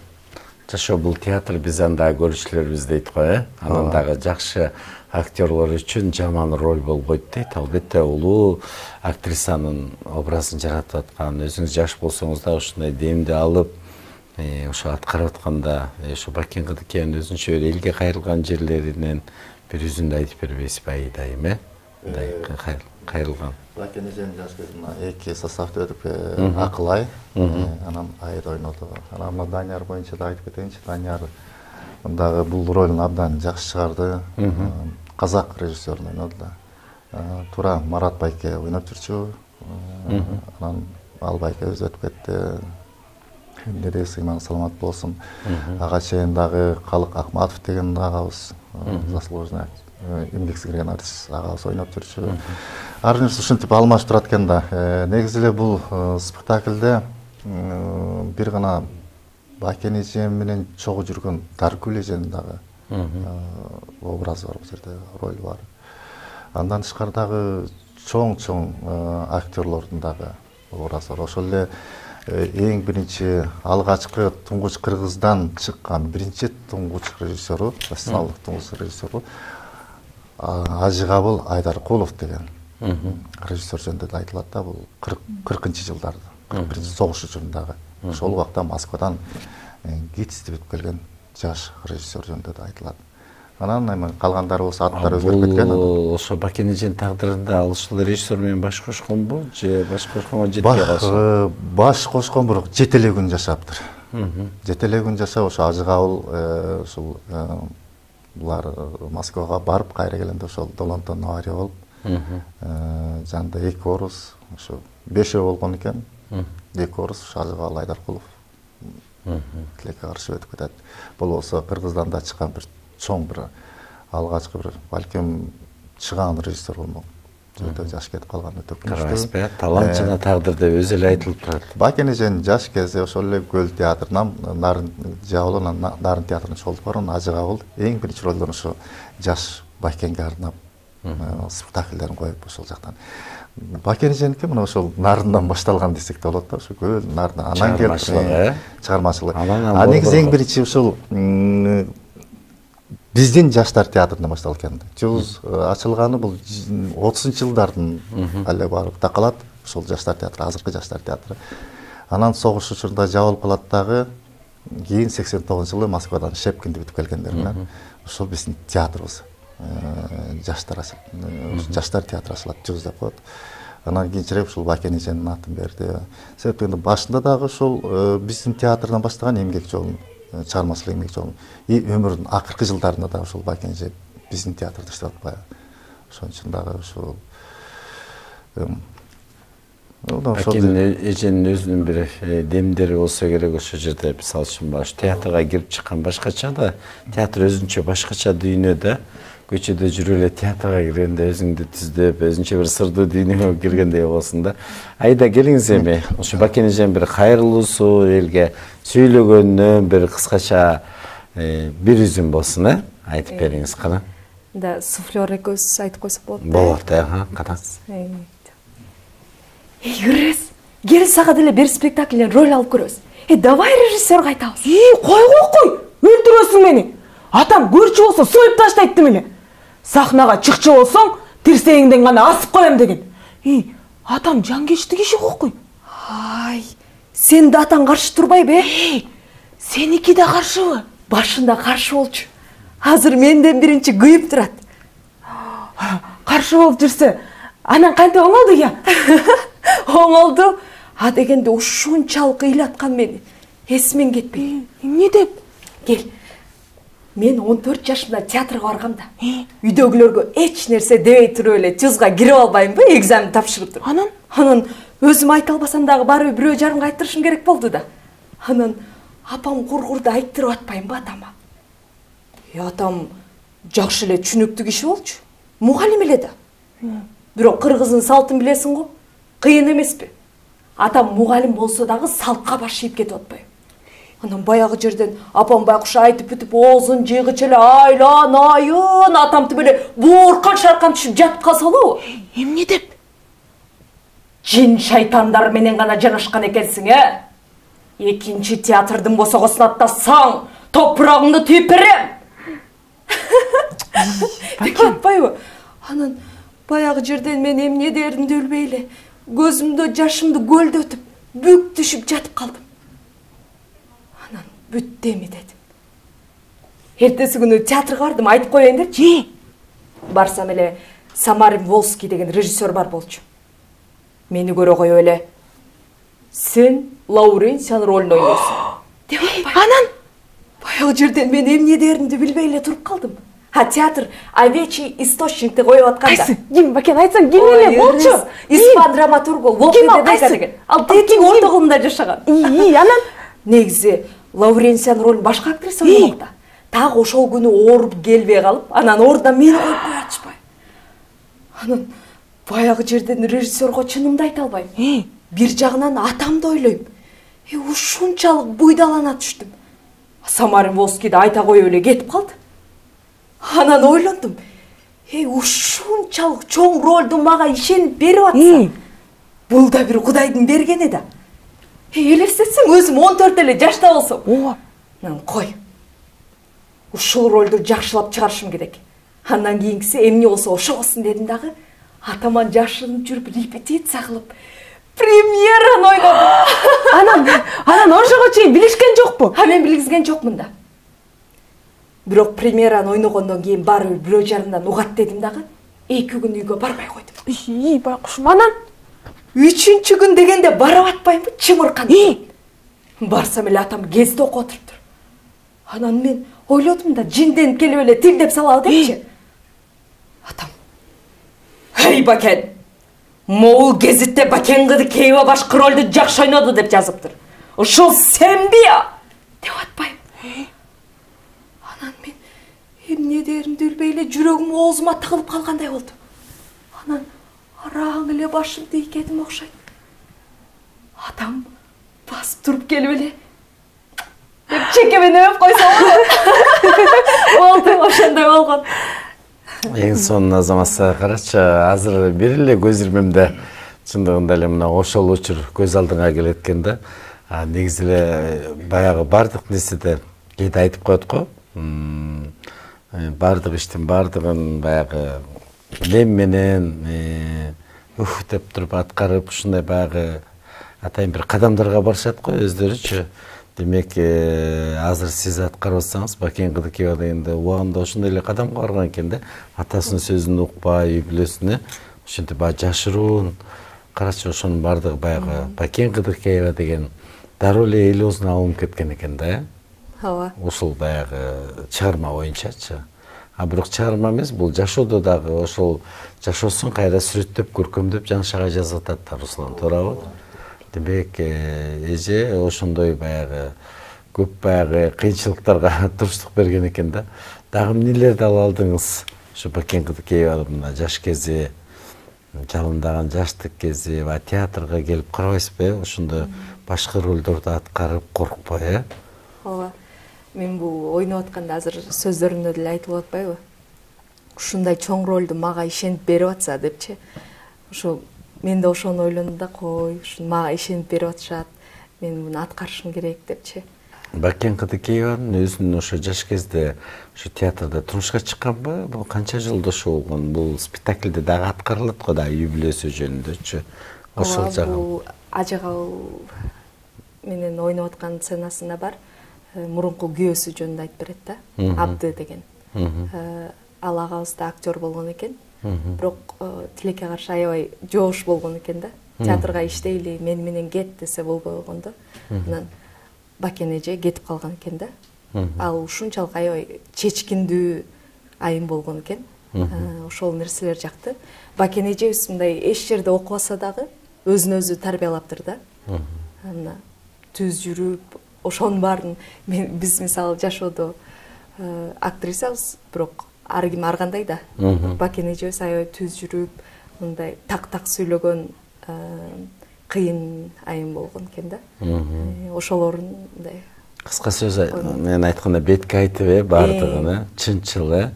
[SPEAKER 1] Жашоо бул театр, биз анда көрүүчүлөрүбүз дейт го, анан дагы жакшы актерлор үчүн жаман роль болбойт дейт. Албетте улуу актрисанын образын жаратып аткан, өзүңүз жаш болсоңуз да ушундай демди алып, ошо аткарып атканда, ошо Бакен Кыдыкеевдин өзүнчө элге кайрылган жерлеринен бир үзүндү айтып бербейсизби айдайым, мындай кайрылган.
[SPEAKER 2] Бакен эженин жаш кезинде эки составда өтүп, Акылай, анан Айыр ойноду. Анан мына Данияр боюнча да айтып кетейинчи. Данияр мындагы бул ролун абдан жакшы чыгарды. Казак режиссерун ойноду да. Туура Марат байке ойноп жүрчү. Анан ал байке өзү өтүп кетти. Эмнеде сыйман саламат болсун. Ага чейин дагы Калык Акматов деген агабыз, заслуженный эмгек сиңирген артист агабыз ойноп жүрчү. Ар нерсе ушинтип алмашып турат экен да. Негизи эле бул спектакльде бир гана Бакен эжем менен чогуу жүргөн Даркүл эженин дагы образы бар, бул жерде роль бар. Андан тышкары дагы чоң актерлордун дагы образы бар. Ошол эле эң биринчи алгачкы туңгуч Кыргыздан чыккан биринчи туңгуч режиссеру, профессионалдык туңгуч режиссеру Ажыгабыл Айдаркулов деген режиссер жөнүндө да айтылат да. Бул 40-жылдарды, 41-ci согуш учурундагы. Ошол убакта Москвадан гид издеп келген жаш режиссер жөнүндө да айтылат. Анан эми калгандары болсо аттары өзгөрүп кеткен.
[SPEAKER 1] Ошо Бакен эженин тагдырында ал ушул режиссер менен баш кошконбу же баш кошконго жетпей калса?
[SPEAKER 2] Баш кошкон, бирок жетелегүн жашаптыр. Жетелегүн жашап ошо Ажыгабыл ушул булар Москвага барып кайра келгенде ошол Долонтон авария болуп, жанында эки орус, ошо 5 болгон экен. Эки орус Ажыгабыл Айдаркулов тилекке каршы өтүп кетет. Бул болсо Кыргыздан да чыккан бир чоң бир алгачкы бир балким чыган режиссер болмок. Өтө жаш кетип калган, өтө
[SPEAKER 1] өкүнүчтүү. Талант жана тагдыр деп өзү эле айтылып турат.
[SPEAKER 2] Бакен эженин жаш кезде ошол эле Көл театрынан Нарын Жабылынан Нарын театрына чогулуп барган Ажыгабыл эң биринчи ролдон ошо жаш Бакенге арнап спектакльдерин коюп ошол жактан. Бакен эженики мына ошол Нарындан башталган десек да болот да, ошо Көл Нарындан анан келип чыгармачылык. А негизи эң биринчи ушул биздин жаштар театрынан башталып экен. Жуз ачылганы бул 30-жылдардын эле барып такалат. Ошол жаштар театры, азыркы жаштар театры. Анан согуш учурунда жабылып калат дагы. кийин 89-жылы Москвадан Шепкинди бүтүп келгендер менен ошол биздин театрыбыз жаштар театры ачылат ЖУЗ деп коет. Анан кийинчерээк ушул Бакен эженин атын берди. Себеби башында дагы ушул биздин театрдан баштаган эмгек жолун, чыгармачылык эмгек жолун и өмүрүнүн акыркы жылдарында да ушул Бакен эже биздин театрда иштеп атпайбы. Ошон үчүн дагы ушул
[SPEAKER 1] Бакен эженин өзүнүн бир демдери болсо керек ошол жерде, мисалы үчүн театрга кирип чыккан башкача да, театр өзүнчө башкача дүйнө да. Көчөдө жүрүп эле театрга киргенде өзүңдү түздөп, өзүнчө бир сырдуу дүйнөгө киргендей болсун да. Айда келиңиз эми, ошо Бакен эженин бир кайрылуусу, элге сүйлөгөнүнөн бир кыскача бир үзүм болсун, айтып бериңиз кана.
[SPEAKER 11] Да, суфлёр экөөбүз айтып койсок болот.
[SPEAKER 1] Болот, катаңыз.
[SPEAKER 11] Юрес, кел сага деле бир спектакльден роль алып көрөбүз. Давай режиссерге айтабыз.
[SPEAKER 12] Кой, өлтүрөсүң мени. Атам көрчү болсо союп таштайт демеле. Сахнага чыкчы болсоң, тирсегиңден гана асып коем деген. Атам жангечти киши кой.
[SPEAKER 11] Ай, сен да атаң каршы турбайбы?
[SPEAKER 12] Сеники да каршыбы?
[SPEAKER 11] Башында каршы болчу. Азыр менден биринчи кыйып турат.
[SPEAKER 12] Каршы болуп жүрсө, анан кантип оңолду я?
[SPEAKER 11] Оңолду. А дегенде ушунчалык ыйлаткан мени. Эсимен кетпей.
[SPEAKER 12] Эмне деп?
[SPEAKER 11] Кел. Мен 14 жашымда театрга баргамда. Үйдөгүлөргө эч нерсе дебей туруп эле ЖУЗга кирип албаймбы, экзамен тапшырып туруп. Анан өзүм айта албасам дагы барып бирөө жарымга айттырышым керек болду да. Анан апам кургурду айттырып атпаймбы атама. Атам жакшы эле түшүнүктүү киши болчу. Мугалим эле да. Бирок кыргыздын салтын билесиң го? Кыйын эмеспи? Атам мугалим болсо дагы салтка баш ийип кетип атпайбы. Анан баягы жерден апам байкуш айтып бүтүп оозун жыйгыча эле айланайын атамтып эле бууркан шаркан түшүп жатып калсалыбы?
[SPEAKER 12] Эмне деп?
[SPEAKER 11] Жин шайтандар менен гана жанашкан экенсиң, Экинчи театрдын босогосун аттасаң, топурагыңды түйүп берем. Деп атпайбы? Анан баягы жерден мен эмне дээримди билбей эле көзүмдө жашымды көлдөтүп, бүк түшүп жатып калдым. Бүттеми дедим. Эртеси күнү театрга бардым, айтып коеюн депчи. Барсам эле Самарин Волский деген режиссер бар болчу. Мени көрө коюп эле сен Лауренциянын ролун ойнойсуң деп атпайбы.
[SPEAKER 12] Анан
[SPEAKER 11] баягы жерден мен эмне дээримди билбей эле туруп калдым. Театр овечий источникти коюп атканда.
[SPEAKER 12] Кайсы? Ким Бакен айтсаң, ким эле болчу?
[SPEAKER 11] Испан драматургу Лопе де Вега деген. Ал тетиң орто кылымда жашаган.
[SPEAKER 12] Анан
[SPEAKER 11] негизи Лауренциянын ролун башка актриса ойномок да. Так ошол күнү ооруп келбей калып, анан ордуна мени коюп коятышпайбы. Анан баягы жерден режиссерго чынымды айта албайм. Бир жагынан атамды ойлойм. Ушунчалык буйдалана түштүм. Самарин Волскийди айта коюп эле кетип калды. Анан ойлондум. Ушунчалык чоң ролду мага ишенип берип атса, бул да бир Кудайдын бергени да. Элестетсең, өзүм 14 эле жашта болсом. Кой. Ушул ролду жакшылап чыгарышым керек. Андан кийинкиси эмне болсо ошо болсун дедим дагы. Атаман жашынып жүрүп репетиция кылып, премьераны ойнодум.
[SPEAKER 12] Анан ошого чейин билишкен жокпу?
[SPEAKER 11] Мен билгизген жокмун да. Бирок премьераны ойногондон кийин барып бирөө жарымдан угат дедим дагы. 2 күн үйгө барбай койдум.
[SPEAKER 12] Байкушум, анан
[SPEAKER 11] 3-чү күн дегенде барып атпаймбы, чымыркан. Барсам эле атам кезде окуп отуруптур. Анан мен ойлодум да, жинденип келип эле тилдеп салалы депчи. Атам: "Эй Бакен, могул гезитте Бакен кызы Кейва башкы ролду жакшы ойноду деп жазыптыр. Ушул сенби я?" деп атпайбы. Анан мен эмне дээримди билбей эле жүрөгүм оозума тыгылып калгандай болду. Анан араң эле башымды ийгедим окшойт. Атам басып туруп келип эле деп чекемени өп койсо болду, ошондой болгон.
[SPEAKER 1] Эң сонун Азаматса, карачы, азыр бир эле көз ирмемде чындыгында эле мына ошол учур көз алдыңа келет экен да. Негизи эле баягы бардык нерседе кээде айтып коет го. Бардык иштин бардыгын баягы лем менен деп туруп аткарып, ушундай баягы атайын бир кадамдарга барышат го өздөрүчү. Демек, азыр сиз аткарып атсаңыз, Бакен Кыдыкеева дегенде убагында ошондой эле кадамга барган экен да. Атасынын сөзүн укпай, үй бүлөсүнө ошентип баягы жашыруун карачы ошонун бардыгы баягы Бакен Кыдыкеева деген дароо эле эл оозуна алынып кеткен экен да.
[SPEAKER 11] Ооба.
[SPEAKER 1] Ушул баягы чыгарма боюнчачы. А бирок чыгарма эмес, бул жашоодо дагы ошол жашоосун кайра сүрөттөп, көркөмдөп, жаңшага жазып атат Руслан, туурабы? Демек, эже ошондой баягы көп баягы кыйынчылыктарга туруштук берген экен да. Дагы эмнелерди ала алдыңыз? Ошо Бакен Кыдыкееванын жаш кези, жалындаган жаштык кези, театрга келип карабайсызбы? Ошондо башка ролдорду аткарып коркпой,
[SPEAKER 11] Ооба. Мен бул ойноп атканда азыр сөздөрүмдө деле айтылып атпайбы? Ушундай чоң ролду мага ишенип берип атса депчи. Ошо мен да ошону ойлондум да, кой, ушун мага ишенип берип атышат. Мен муну аткарышым керек депчи.
[SPEAKER 1] Бакен Кыдыкееванын өзүнүн ошо жаш кезде ошо театрда турмушка чыкканбы? Бул канча жолдошу болгон? Бул спектакльде дагы аткарылат го да, үй бүлөсү жөнүндөчү. Ошол жагы.
[SPEAKER 11] Бул Ажыгал менен ойноп аткан сценасында бар. Мурунку күйөөсү жөнүндө айтып берет да. Абды деген. Ал агабыз да актер болгон экен. Бирок тилекке каршы аябай жоош болгон экен да. Театрга иштейли, мен менен кет десе болбой койгон да. Анан Бакен эже кетип калган экен да. Ал ушунчалык аябай чечкиндүү айым болгон экен. Ошол нерселер жакты. Бакен эжебиз мындай эч жерде окубаса дагы өзүн өзү тарбиялаптыр да. Ана түз жүрүп, ошонун баарын биз мисалы жашоодо актрисабыз, бирок ар ким ар кандай да. Бакен эжебиз аябай түз жүрүп, мындай так сүйлөгөн кыйын айым болгон экен да. Ошолорун мындай
[SPEAKER 1] кыска сөз мен айтканда бетке айтып бардыгын, чынчыл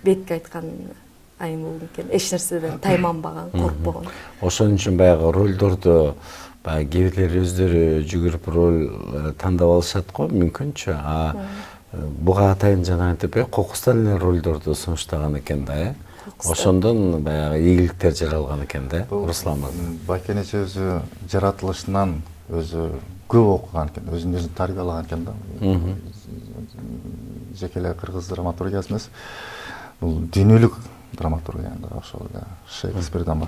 [SPEAKER 11] бетке айткан айым болгон экен. Эч нерседен тайманбаган, коркпогон.
[SPEAKER 1] Ошон үчүн баягы ролдорду баягы кээбирлери өздөрү жүгүрүп роль тандап алышат го, мүмкүнчү. Буга атайын жана антип кокустан эле ролдорду сунуштаган экен да. Ошондон баягы ийгиликтер жаралган экен да, Руслан.
[SPEAKER 2] Бакен эже өзү жаратылышынан өзү көп окуган экен, өзүн тарбиялаган экен да. Жеке эле кыргыз драматургиясы эмес, бул дүйнөлүк драматургия да, ошол Шекспирден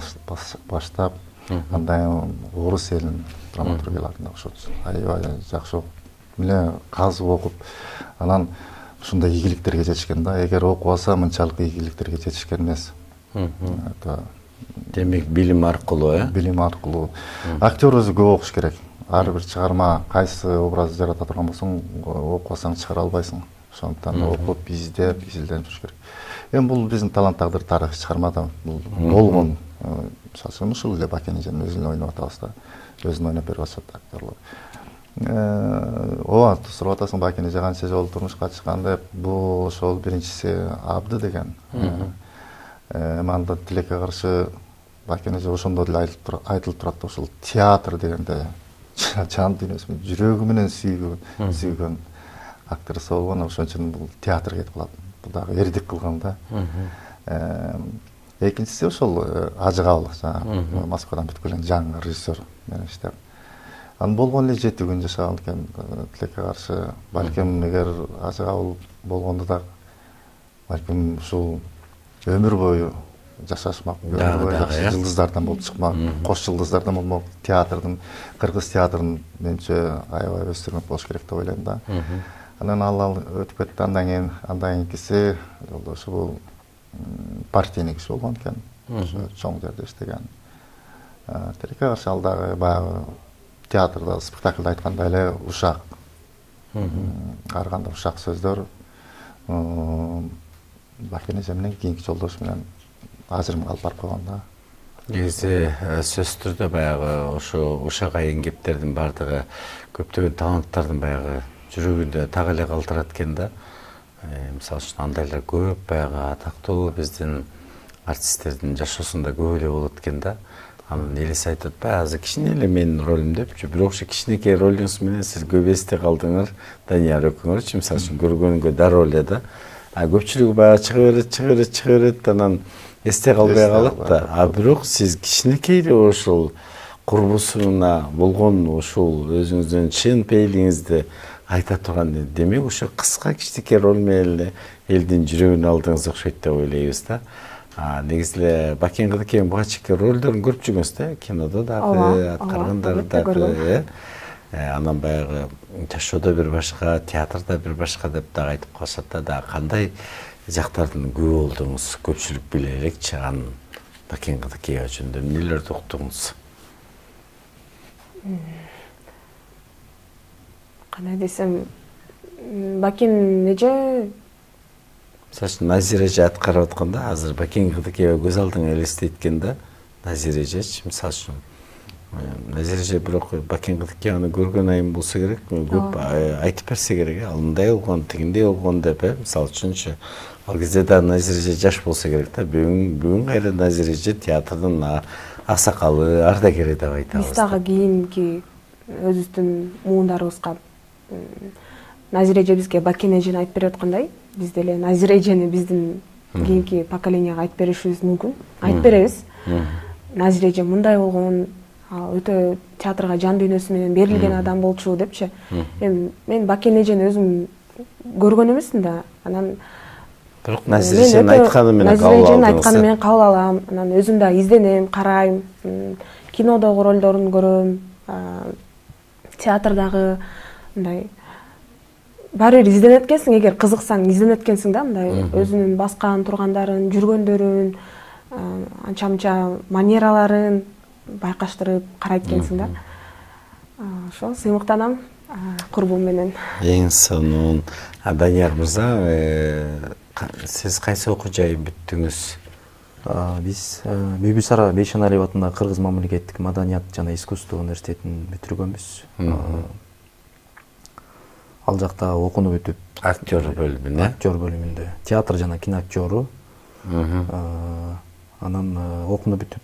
[SPEAKER 2] баштап, андан орус элинин драматургияларында ошо аябай жакшы окуп, мына казып окуп, анан ушундай ийгиликтерге жетишкен да. Эгер окубаса мынчалык ийгиликтерге жетишкен эмес.
[SPEAKER 1] Демек билим аркылуу,
[SPEAKER 2] билим аркылуу. Актер өзү көп окуш керек. Ар бир чыгарма кайсы образды жарата турган болсоң, окубасаң чыгара албайсың. Ошондуктан окуп, изилденip туруш керек. Эми бул биздин талант тагдыр тарыхый чыгармада болгон. Мисалы үчүн ушул эле Бакен эженин өзүн ойноп атабыз да. Өзүн ойноп берип атышат актерлор. Ооба, сурап атасың, Бакен эже канча жолу турмушка чыккан деп. Бул ошол биринчиси Абды деген. Анда тилекке каршы Бакен эже ошондо деле айтылып турат, ошол театр дегенде жан дүйнөсү менен жүрөгү менен сүйгөн актриса болгон, ошон үчүн бул театр кетип калат. Бул дагы эрдик кылган да. Экинчиси ошол Ажыгал, Москвадан бүтүп келген жаңы режиссер менен иштеп. Анын болгон эле 7 күн жашаган экен, тилекке каршы. Балким эгер Ажыгал болгондо да балким ушул өмүр бою жашашмак, жылдыздардан болуп чыкмак, кош жылдыздардан болмок, театрдын, кыргыз театрын менче аябай өстүрмөк болуш керек деп ойлойм да. Анан ал өтүп кетти, андан кийинкиси жолдошу бул партийный киши болгон экен, чоң жерде иштеген. Тилекке каршы ал дагы баягы театрда, спектакльде айткандай эле ушак. Ар кандай ушак сөздөр Бакен эже менен кийинки жолдош менен ажырымга алып барып койгон да.
[SPEAKER 1] Негизи сөзсүз түрдө баягы ошо ушак айын кептердин бардыгы көптөгөн таланттардын баягы жүрөгүндө так эле калтырат экен да. Мисалы үчүн андайлар көп баягы атактуу биздин артисттердин жашоосунда көп эле болот экен да. Анан элес айтат, азыр кичине эле менин ролум депчи, бирок ошо кичинекей ролуңуз менен сиз көп эсте калдыңар, Данияр экөөңөрчү, мисалы үчүн көргөнгө дароо эле да. Көпчүлүгү баягы чыгырып, анан эсте калбай калат да. Бирок сиз кичинекей эле ошол курбусуна болгон ушул өзүңүздүн чын пейилиңизди айта турган демек ошо кыска кичинекей роль менен эле элдин жүрөгүн алдыңыз окшойт деп ойлойбуз да. Негизи эле Бакен Кыдыкеевдин буга чейинки ролдорун көрүп жүргөнсүз да, кинодо дагы, аткаргандар дагы. Анан баягы жашоодо бир башка, театрда бир башка деп дагы айтып коюшат да. Дагы кандай жактардын күбө болдуңуз? Көпчүлүк биле элекчи анын Бакен Кыдыкеев жөнүндө эмнелерди уктуңуз?
[SPEAKER 12] Кандай десем, Бакен эже
[SPEAKER 1] Саш Назир эже аткарып атканда азыр Бакен Кыдыкеев көз алдыңа элестейт экен да. Назир эжечи мисалы үчүн Назир эже бирок Бакен Кыдыкеевни көргөн айым болсо керек, көп айтып берсе керек, ал мындай болгон, тигиндей болгон деп, мисалы үчүнчү. Ал кезде да Назир эже жаш болсо керек да. Бүгүн кайра Назир эже театрдын аксакалы, ардагери деп айтабыз.
[SPEAKER 12] Биз дагы кийинки өзүбүздүн муундарыбызга Назир эже бизге Бакен эжени айтып берип аткандай, биз деле Назир эжени биздин кийинки поколенияга айтып беришибиз мүмкүн. Айтып беребиз. Назир эже мындай болгон, өтө театрга жан дүйнөсү менен берилген адам болчу депчи. Мен Бакен эжени өзүм көргөн эмесмин да. Анан
[SPEAKER 1] бирок Назир эженин айтканы менен кабыл алдыңыз.
[SPEAKER 12] Назир эженин айтканы менен кабыл алам. Анан өзүм да изденем, карайм. Кинодогу ролдорун көрөм. Театрдагы мындай баары бир изденет экенсиң, эгер кызыксаң изденет экенсиң да, мындай өзүнүн баскан тургандарын, жүргөндөрүн, анча-мынча манераларын байкаштырып карайт экенсиң да. Ошо сыймыктанам курбум менен.
[SPEAKER 1] Эң сонун. Данияр мырза, сиз кайсы окуу жайын бүттүңүз?
[SPEAKER 13] Биз Бүйбүсара Бейшеналиев атындагы Кыргыз мамлекеттик маданият жана искусство университетин бүтүргөнбүз. Ал жакта окууну бүтүп,
[SPEAKER 1] актер
[SPEAKER 13] бөлүмүндө, театр жана кино актеру. Анан окууну бүтүп,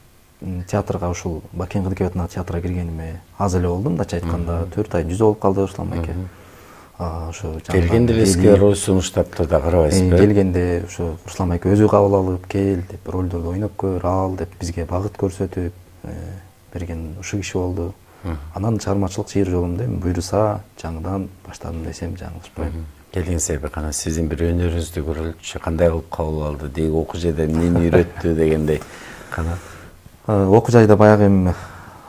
[SPEAKER 13] театрга ушул Бакен Кыдыкеев атындагы театрга киргениме аз эле болду, мындайча айтканда 4 ай жүз болуп калды ушул майке.
[SPEAKER 1] Келгенде элеске роль сунуштапты да карабайсызбы?
[SPEAKER 13] Келгенде ушу Руслан майке өзү кабыл алып, кел деп ролдорду ойноп көр, ал деп бизге багыт көрсөтүп берген ушул киши болду. Анан чыгармачылык чыйыр жолумда буйруса жаңыдан баштадым десем жаңылышпайм.
[SPEAKER 1] Келген себеби кана сиздин бир өнөрүңүздү көрүлчү, кандай кылып кабыл алды, деги окуу жайда эмнени үйрөттү дегендей кана.
[SPEAKER 13] Окуу жайда баягы эми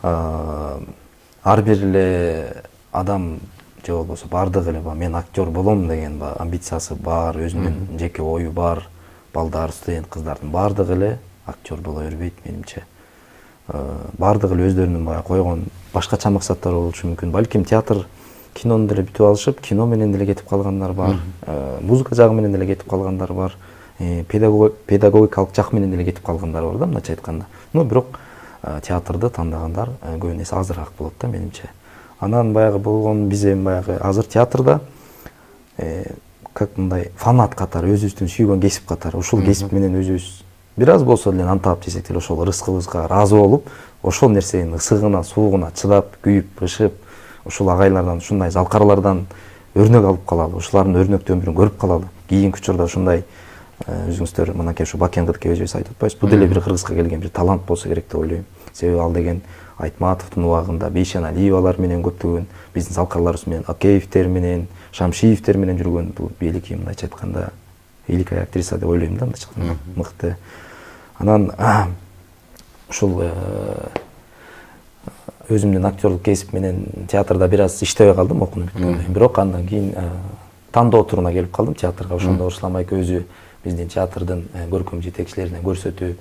[SPEAKER 13] ар бир эле адам же болбосо бардыгы эле мен актер болом деген амбициясы бар, өзүнүн жеке ою бар. Балдар, студент кыздардын бардыгы эле актер боло бербейт менимче. Бардыгы эле өздөрүнүн баягы койгон башкача максаттары болушу мүмкүн. Балким театр, кинону деле бүтүп алышып, кино менен деле кетип калгандар бар. Музыка жагы менен деле кетип калгандар бар. Педагогикалык жак менен деле кетип калгандар бар да, мындайча айтканда. Но бирок театрды тандагандар көбүнө эсе азыраак болот да менимче. Анан баягы болгон биз эми баягы азыр театрда как мындай фанат катары, өзүбүздүн сүйгөн кесип катары, ушул кесип менен өзүбүз бир аз болсо деле антап десек деле ошол ырыскыбызга ыраазы болуп, ошол нерсенин ысыгына, суугуна чыдап, күйүп, ышып, ушул агайлардан, ушундай залкарлардан өрнөк алып калалы, ушулардын өрнөктүү өмүрүн көрүп калалы. Кийинки учурда ушундай өзүңүздөр мынакей ушу Бакен Кыдыкеев өзүбүз айтып атпайбызбы? Бул деле бир Кыргызга келген бир талант болсо керек деп ойлойм. Себеби ал деген Айтматовдун убагында Бейшеналиевалар менен көптөгөн биздин залкарларыбыз менен, Акеевтер менен, Шамшиевтер менен жүргөн бул великий, мындайча айтканда, великая актриса деп ойлойм да, мындайча айтканда, мыкты. Анан ушул өзүмдүн актерлук кесип менен театрда бир аз иштебей калдым окууну бүткөндөн. Бирок андан кийин тандоо туруна келип калдым театрга. Ошондо Руслан майке өзү биздин театрдын көркөм жетекчилерине көрсөтүп,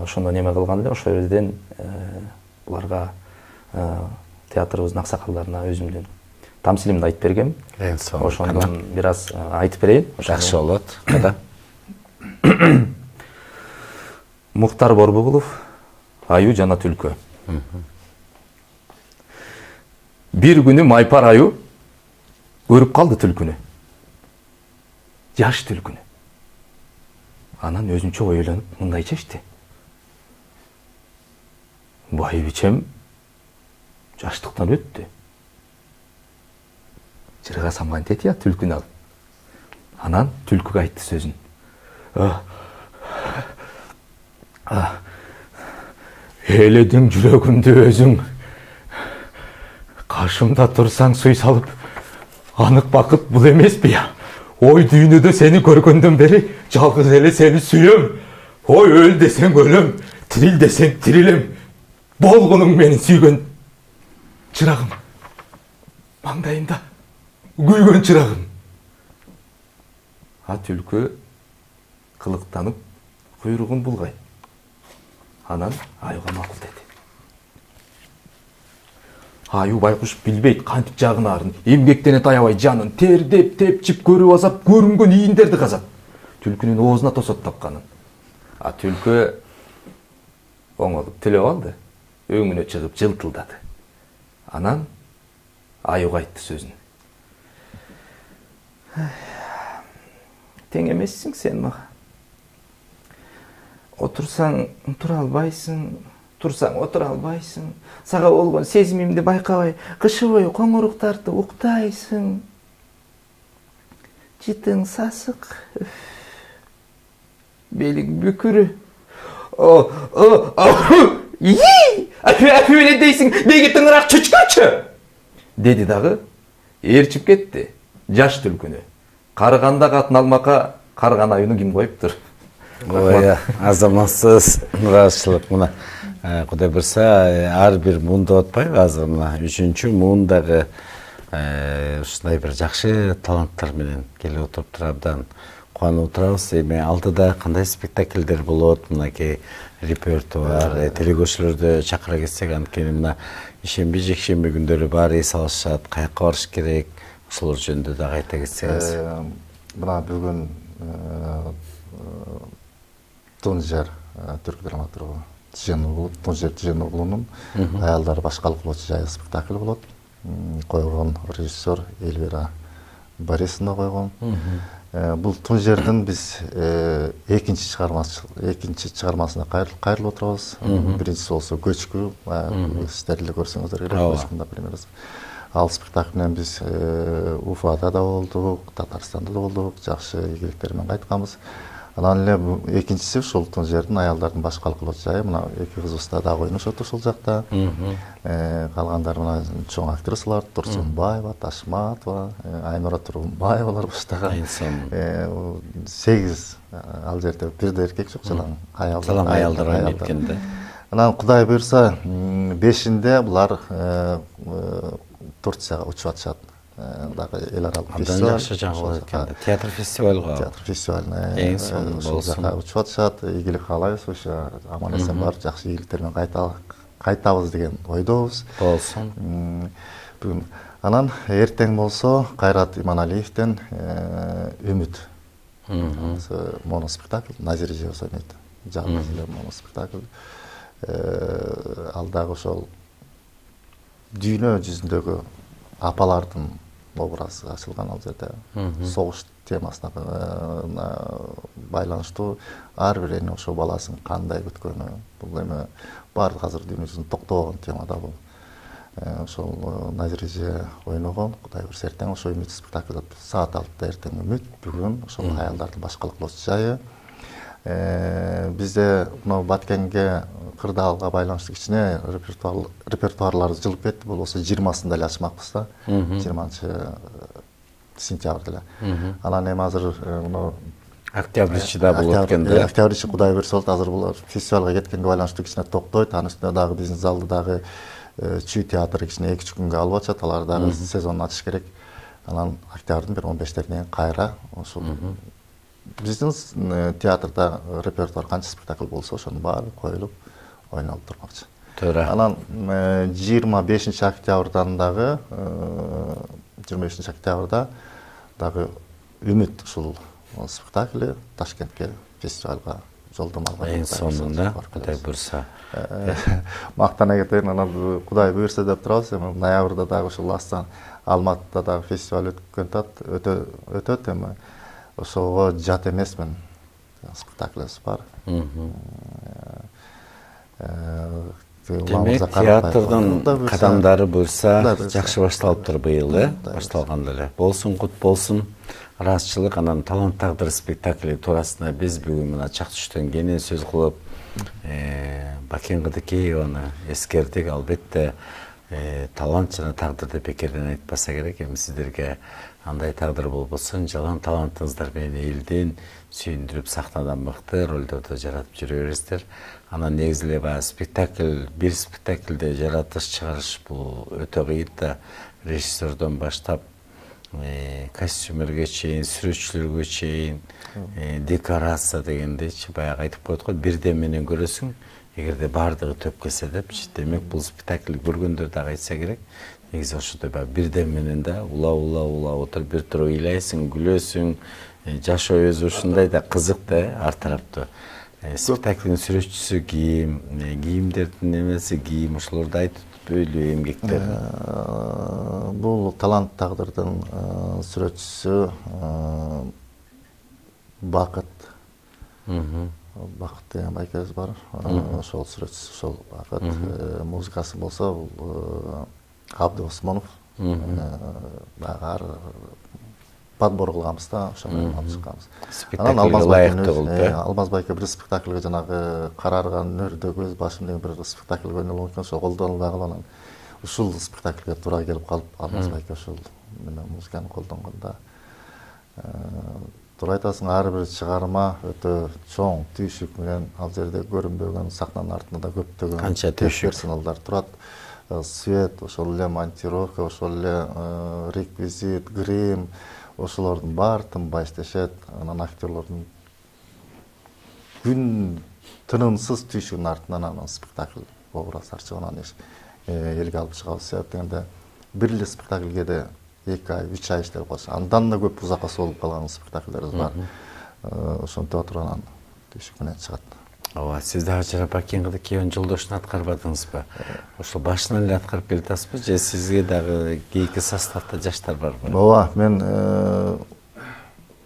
[SPEAKER 13] ошондо неме кылган эле, ошол жерден буларга театрыбыздын аксакалдарына өзүмдүн тамсилимди айтып бергем. Ошондон бир аз айтып берейин.
[SPEAKER 1] Жакшы болот. Када?
[SPEAKER 13] Мухтар Борбугулов, Аю жана түлкү. Бир күнү Майпар аю көрүп калды түлкүнү. Жаш түлкүнү. Анан өзүнчө ойлонуп мындай чечти. Байбичем жаштыктан өттү. Жырга самган тетия түлкүнү алып. Анан түлкүгө айтты сөзүн. Эледин жүрөгүндө өзүң каршымда турсаң суй салып, анық бақыт бұл емес бе я? Ой, дүйнөдө сени көргөндөн бери жалгыз эле сени сүйөм. Ой, өл десең өлөм, тирил десең тирилем. Болгонуң менин сүйгөн чырагым. Маңдайымда күйгөн чырагым. А түлкү кылыктанып куйругун булгай. Анан айга макул деди. Аю байкуш билбейт кантип жагынарын, эмгектене таябай жанын тердеп, тепчип, көрүп азап, көрүнгөн ийиндерди казап. Түлкүнүн оозуна тосот тапканын. А түлкү оңолуп тилеп алды, өңүнө чыгып жылтылдады. Анан аюга айтты сөзүн. Тең эмессиң сен мага. Отурсаң тура албайсың, турсаң отура албайсың. Сага болгон сезимимди байкабай, кышы бою коңуруктарды уктайсың. Жытың сасык, белиң бүкүрү. Апы эле дейсиң, неге тыңыраак чүчкөчү? Деди дагы, ээрчип кетти. Жаш түлкүнү. Карыганда катын алмакка карган аюуну ким коюптур?
[SPEAKER 1] Ой, азаматсыз ыраазычылык мына. Кудай бурса, ар бир муунда отпайбы азыр мына 3-чү муундагы ушундай бир жакшы таланттар менен келип отуруптур, абдан кубанып отурабыз. Эми алдыда кандай спектакльдер болот, мынакей репертуар, телекөрүүчүлөрдү чакыра кетсек, анткени мына ишемби жекшемби күндөрү баары эс алышат, каяка барыш керек, ошолор жөнүндө дагы айта кетсеңиз.
[SPEAKER 2] Мына бүгүн Тунжер түрк драматургу Тунжер уулунун аялдар башкалык болчу жайы спектакль болот. Койгон режиссер Эльвира Борисовна койгон. Бул Тунжердин биз экинчи чыгармасына кайрылып отурабыз. Биринчиси болсо көчкү, сиздер эле көрсөңүздөр керек, көчкүндө пример. Ал спектакль менен биз Уфада да болдук, Татарстанда да болдук, жакшы ийгиликтер менен кайтканбыз. Анан эле экинчиси ушул Тунжердин аялдардын башкалык кылып жайы, мына эки кызыбызда дагы ойношот ушул жакта. Калгандар мына чоң актриsalар Турсунбаева, Ташматова, Айнура Турунбаевалар баштаган 8 ал жерде бирде эркек жок, жалаң
[SPEAKER 1] аялдар ойнойт экен да.
[SPEAKER 2] Анан Кудай буйрса 5-inde булар Турцияга учуп атышат. Дагы эл аралык фестиваль.
[SPEAKER 1] Абдан жакшы жаңы экен. Театр фестивалга.
[SPEAKER 2] Театр фестивалына.
[SPEAKER 1] Эң сонун болсун.
[SPEAKER 2] Учуп атышат. Ийгилик каалайбыз, ошо аман эсен барып жакшы ийгиликтер менен кайтабыз деген ойдобуз.
[SPEAKER 1] Болсун.
[SPEAKER 2] Бүгүн анан эртең болсо Кайрат Иманалиевден Үмүт. Моноспектакль Назир Жевс ойнойт. Жалгыз эле моноспектакль. Ал дагы ошол дүйнө жүзүндөгү апалардын образы ачылган ал жерде. Согуш темасына байланыштуу ар бир эне ошо баласын кандай күткөнү, бул эми баардык азыр дүйнө жүзүндө токтогон темада бул. Ошол Назиреже ойногон, Кудай буйрса эртең ошо Үмүт спектакль саат 6-да эртең Үмүт, бүгүн ошол аялдардын башкалык кылуучу жайы. Бизде мына Баткенге кырдаалга байланыштуу кичине репертуарлар жылып кетти. Бул болсо 20-сында эле ачмакпыз да. 20-сентябрда эле. Анан эми азыр мына
[SPEAKER 1] октябрьчида болот экен да.
[SPEAKER 2] Октябрьчи Кудай буйрса болот. Азыр булар фестивалга кеткенге байланыштуу кичине токтойт. Анын үстүнө дагы биздин залды дагы Чүй театры кичине 2-3 күнгө алып атышат. Алар дагы сезонун ачыш керек. Анан октябрдын 15-лерине кайра ошол биздин театрда репертуар канча спектакль болсо ошонун баары коюлуп ойнолуп турмакчы.
[SPEAKER 1] Туура.
[SPEAKER 2] Анан 25-октябрдан дагы 25-октябрда дагы Үмүт ушул спектакли Ташкентке фестивалга жолдомо алган.
[SPEAKER 1] Эң сонунда Кудай буйрса.
[SPEAKER 2] Мактана кетейин, анан Кудай буйрса деп турабыз. Эми ноябрда дагы ушул Астан Алматыда дагы фестиваль өтөт эми. Ошого жат эмесмин спектаклибиз бар.
[SPEAKER 1] Демек, театрдын кадамдары буйрса жакшы башталыптыр быйыл, башталган эле. Болсун, кут болсун. Ыраазычылык анан талант тагдыр спектакли туурасында биз бүгүн мына чак түштөн кенен сөз кылып Бакен Кыдыкееваны эскердик, албетте талант жана тагдырды бекерден айтпаса керек. Эми сиздерге андай тагдыр болбосун, жалаң талантыңыздар менен элдин сүйүндүрүп сахнадан мыкты ролдорду жаратып жүрө бересиздер. Анан негизи эле баягы спектакль, бир спектакльде жаратыш чыгарыш бул өтө кыйын да. Режиссердон баштап костюмерге чейин, сүрөтчүлөргө чейин, декорация дегендейчи баягы айтып коет го, бирден менен көрөсүң, эгерде баардыгы төп келсе депчи. Демек бул спектакль көргөндөр дагы айтса керек. Негизи ошондой баягы бирден менен да улап отуруп бир туруп ыйлайсың, күлөсүң. Жашоо өзү ушундай да кызык да, ар тараптуу. Спектаклдин сүрөтчүсү кийим, кийимдердин эмеси кийим, ошолорду айтып бөлүү эмгектер.
[SPEAKER 2] Бул талант тагдырдын сүрөтчүсү Бакыт. Бакыт деген байкебиз бар. Ошол сүрөтчүсү ошол Бакыт. Музыкасы болсо бул Абды Осмонов. Багы подбор кылганбыз да, ошол менен алып чыкканбыз.
[SPEAKER 1] Спектакльге ылайыктуу болуп,
[SPEAKER 2] Алмаз байке бир спектакльге жанагы карарган нөрдө көз башым деген бир спектакльге ойнолгон экен, ошо колдонулган анан ушул спектакльге туура келип калып, Алмаз байке ошол менен музыканы колдонгондо туура айтасың, ар бир чыгарма өтө чоң түйшүк менен ал жерде көрүнбөгөн сахнанын артында көптөгөн
[SPEAKER 1] канча түйшүк
[SPEAKER 2] персоналдар турат. Свет, ошол эле монтировка, ошол эле реквизит, грим, ошолордун баары тынбай иштешет. Анан актерлордун күн тынымсыз түйшүгүнүн артынан анан спектакль образ арчып анан элге алып чыгабыз. Себеп дегенде бир эле спектакльге да 2 ай, 3 ай иштеп калса, андан да көп узакка созулуп калган спектакльдерибиз бар. Ошентип отуруп анан түйшүк менен чыгат.
[SPEAKER 1] Ооба, сиз дагы жана Бакен Кыдыкеевдин жолдошун аткарбадыңызбы? Ошол башынан эле аткарып келатасызбы, же сизге дагы кийинки составда жаштар барбы?
[SPEAKER 2] Ооба, мен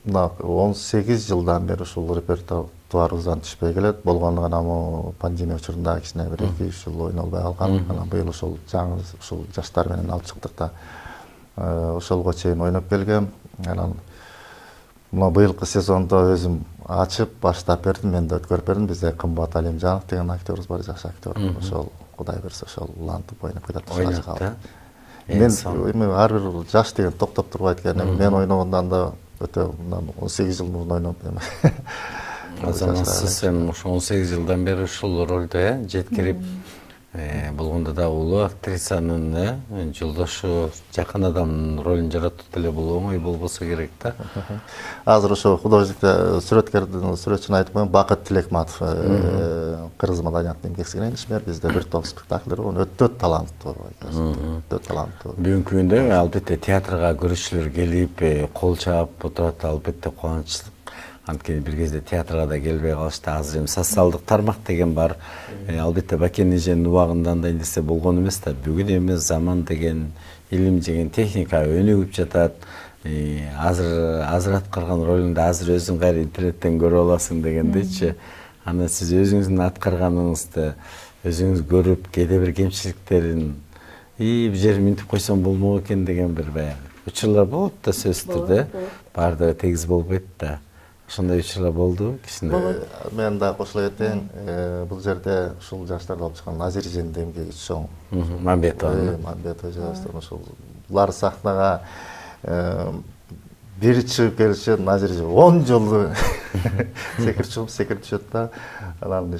[SPEAKER 2] 18 жылдан бери ушул репертуарыбыздан түшпөй келет. Болгондо гана могу пандемия учурунда кичине бир 2-3 жыл ойнолбой калган. Анан быйыл ошол жаңы ушул жаштар менен алып чыктык да. Ошолго чейин ойноп келгем. Анан мына быйылкы сезондо өзүм ачып баштап бердим, мен да өткөрүп бердим. Бизде Кымбат Алимжанов деген актерибиз бар, жаш актер. Ошол Кудай берсе ошол улантып ойноп кетет.
[SPEAKER 1] Ойноп да.
[SPEAKER 2] Мен ар бир жаш деген токтоп турбайт экен. Мен ойногондон да өтө 18 жыл мурун ойноп эме.
[SPEAKER 1] О zaman siz 18 жылдан бери ушул ролдо жеткирип болгондо да улуу актрисанын жолдошу, жакын адамдын ролун жаратуу деле бул оңой болбосо керек да.
[SPEAKER 2] Азыр ошо художник сүрөткөрдүн сүрөтчүнү айтып коеюн, Бакыт Тилекматов, Кыргыз маданиятынын эмгек ишмер, бизде бир топ спектакльдер бар, өтө таланттуу, өтө таланттуу.
[SPEAKER 1] Бүгүнкү күндө албетте театрга көрүүчүлөр келип, кол чаап отурат, албетте кубанычтуу. Анткени бир кезде театрга да келбей калышты. Азыр эми социалдык тармак деген бар. Албетте Бакен эженин убагында андай нерсе болгон эмес да. Бүгүн эми заман деген, илим деген техника өнүгүп жатат. Азыр аткарган ролуңду азыр өзүң кайра интернеттен көрүп аласың дегендейчи. Анан сиз өзүңүздүн аткарганыңызды өзүңүз көрүп, кээде бир кемчиликтерин бир жерин минтип койсом болмок экен деген бир баягы учурлар болот да, сөзсүз түрдө. Баардыгы тегиз болбойт да. Ошондой учурлар болду кичине.
[SPEAKER 2] Мен да кошула кетейин. Бул жерде ушул жаштарды алып чыккан Назир эженин эмгеги чоң.
[SPEAKER 1] Мамбетова.
[SPEAKER 2] Мамбетова жаштар ошол. Булар сахнага бир чыгып келиши, Назир эже 10 жолу секирип түшөт да. Анан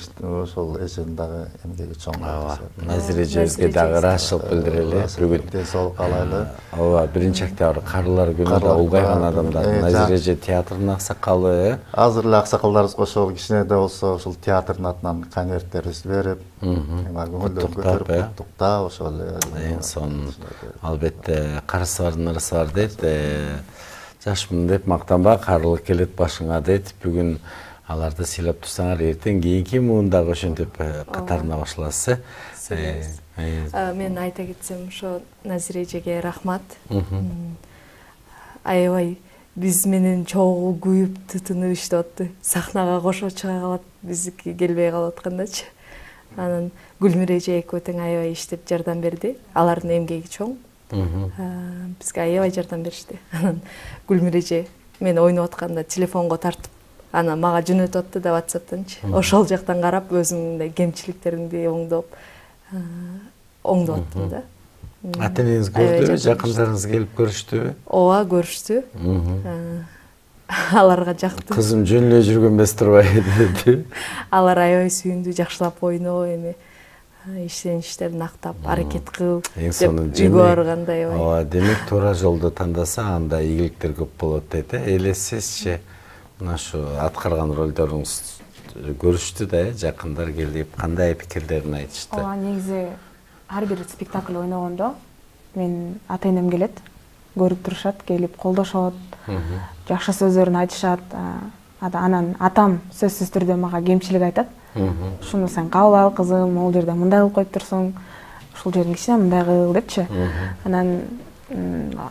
[SPEAKER 2] ошол эженин дагы эмгеги чоң.
[SPEAKER 1] Назир эжебизге дагы ыраазычылык билдирели. Бүгүн
[SPEAKER 2] ден соолук каалайлы.
[SPEAKER 1] Ооба, 1-октябрь карылар күнү да улгайган адамдар. Назир эже театрдын аксакалы.
[SPEAKER 2] Азыр эле аксакалдарыбызга ошол кичине да болсо ошол театрдын атынан конверттерибизди берип, көңүлдөрүн көтөрүп, куттуктап ошол эле.
[SPEAKER 1] Эң сонун албетте карысы бардын ырысы бар дейт. Жашмын деп мактанба, карылык келет башыңа дейт. Бүгүн аларды сыйлап турсаңар, эртең кийинки муундагы ошентип катарына кошуласыз.
[SPEAKER 11] Мен айта кетсем, ошо Назир эжеге рахмат. Аябай биз менен чогуу күйүп тытынып иштеп атты. Сахнага кошо чыга калат, биздики келбей калып аткандачы. Анан Гүлмир эже экөө тең аябай иштеп жардам берди. Алардын эмгеги чоң. Бизге аябай жардам беришти. Анан Гүлмир эже мен ойноп атканда телефонго тартып ана мага жөнөтүп атты да WhatsApp'танчы. Ошол жактан карап өзүмдү кемчиликтеримди оңдоп аттым да.
[SPEAKER 1] Ата энеңиз көрдүбү, жакындарыңыз келип көрүштүбү?
[SPEAKER 11] Ооба, көрүштү. Аларга жакты.
[SPEAKER 1] Кызым жөн эле жүргөн эмес турбайбы деди.
[SPEAKER 11] Алар аябай сүйүндү, жакшылап ойноо, эми иштеништерин актап, аракет кылып, үйгө барганда аябай.
[SPEAKER 1] Ооба, демек туура жолду тандаса анда ийгиликтер көп болот дейт. Эле сизчи мына ушу аткарган ролдоруңуз көрүштү да, жакындар келип, кандай пикирлерин айтышты?
[SPEAKER 12] Ооба, негизи ар бир спектакль ойногондо мен ата энем келет, көрүп турушат, келип колдошот, жакшы сөздөрүн айтышат. Анан атам сөзсүз түрдө мага кемчилик айтат. Ушуну сен кабыл ал кызым, могул жерде мындай кылып коюп турсуң, ушул жерин кичине мындай кыл депчи. Анан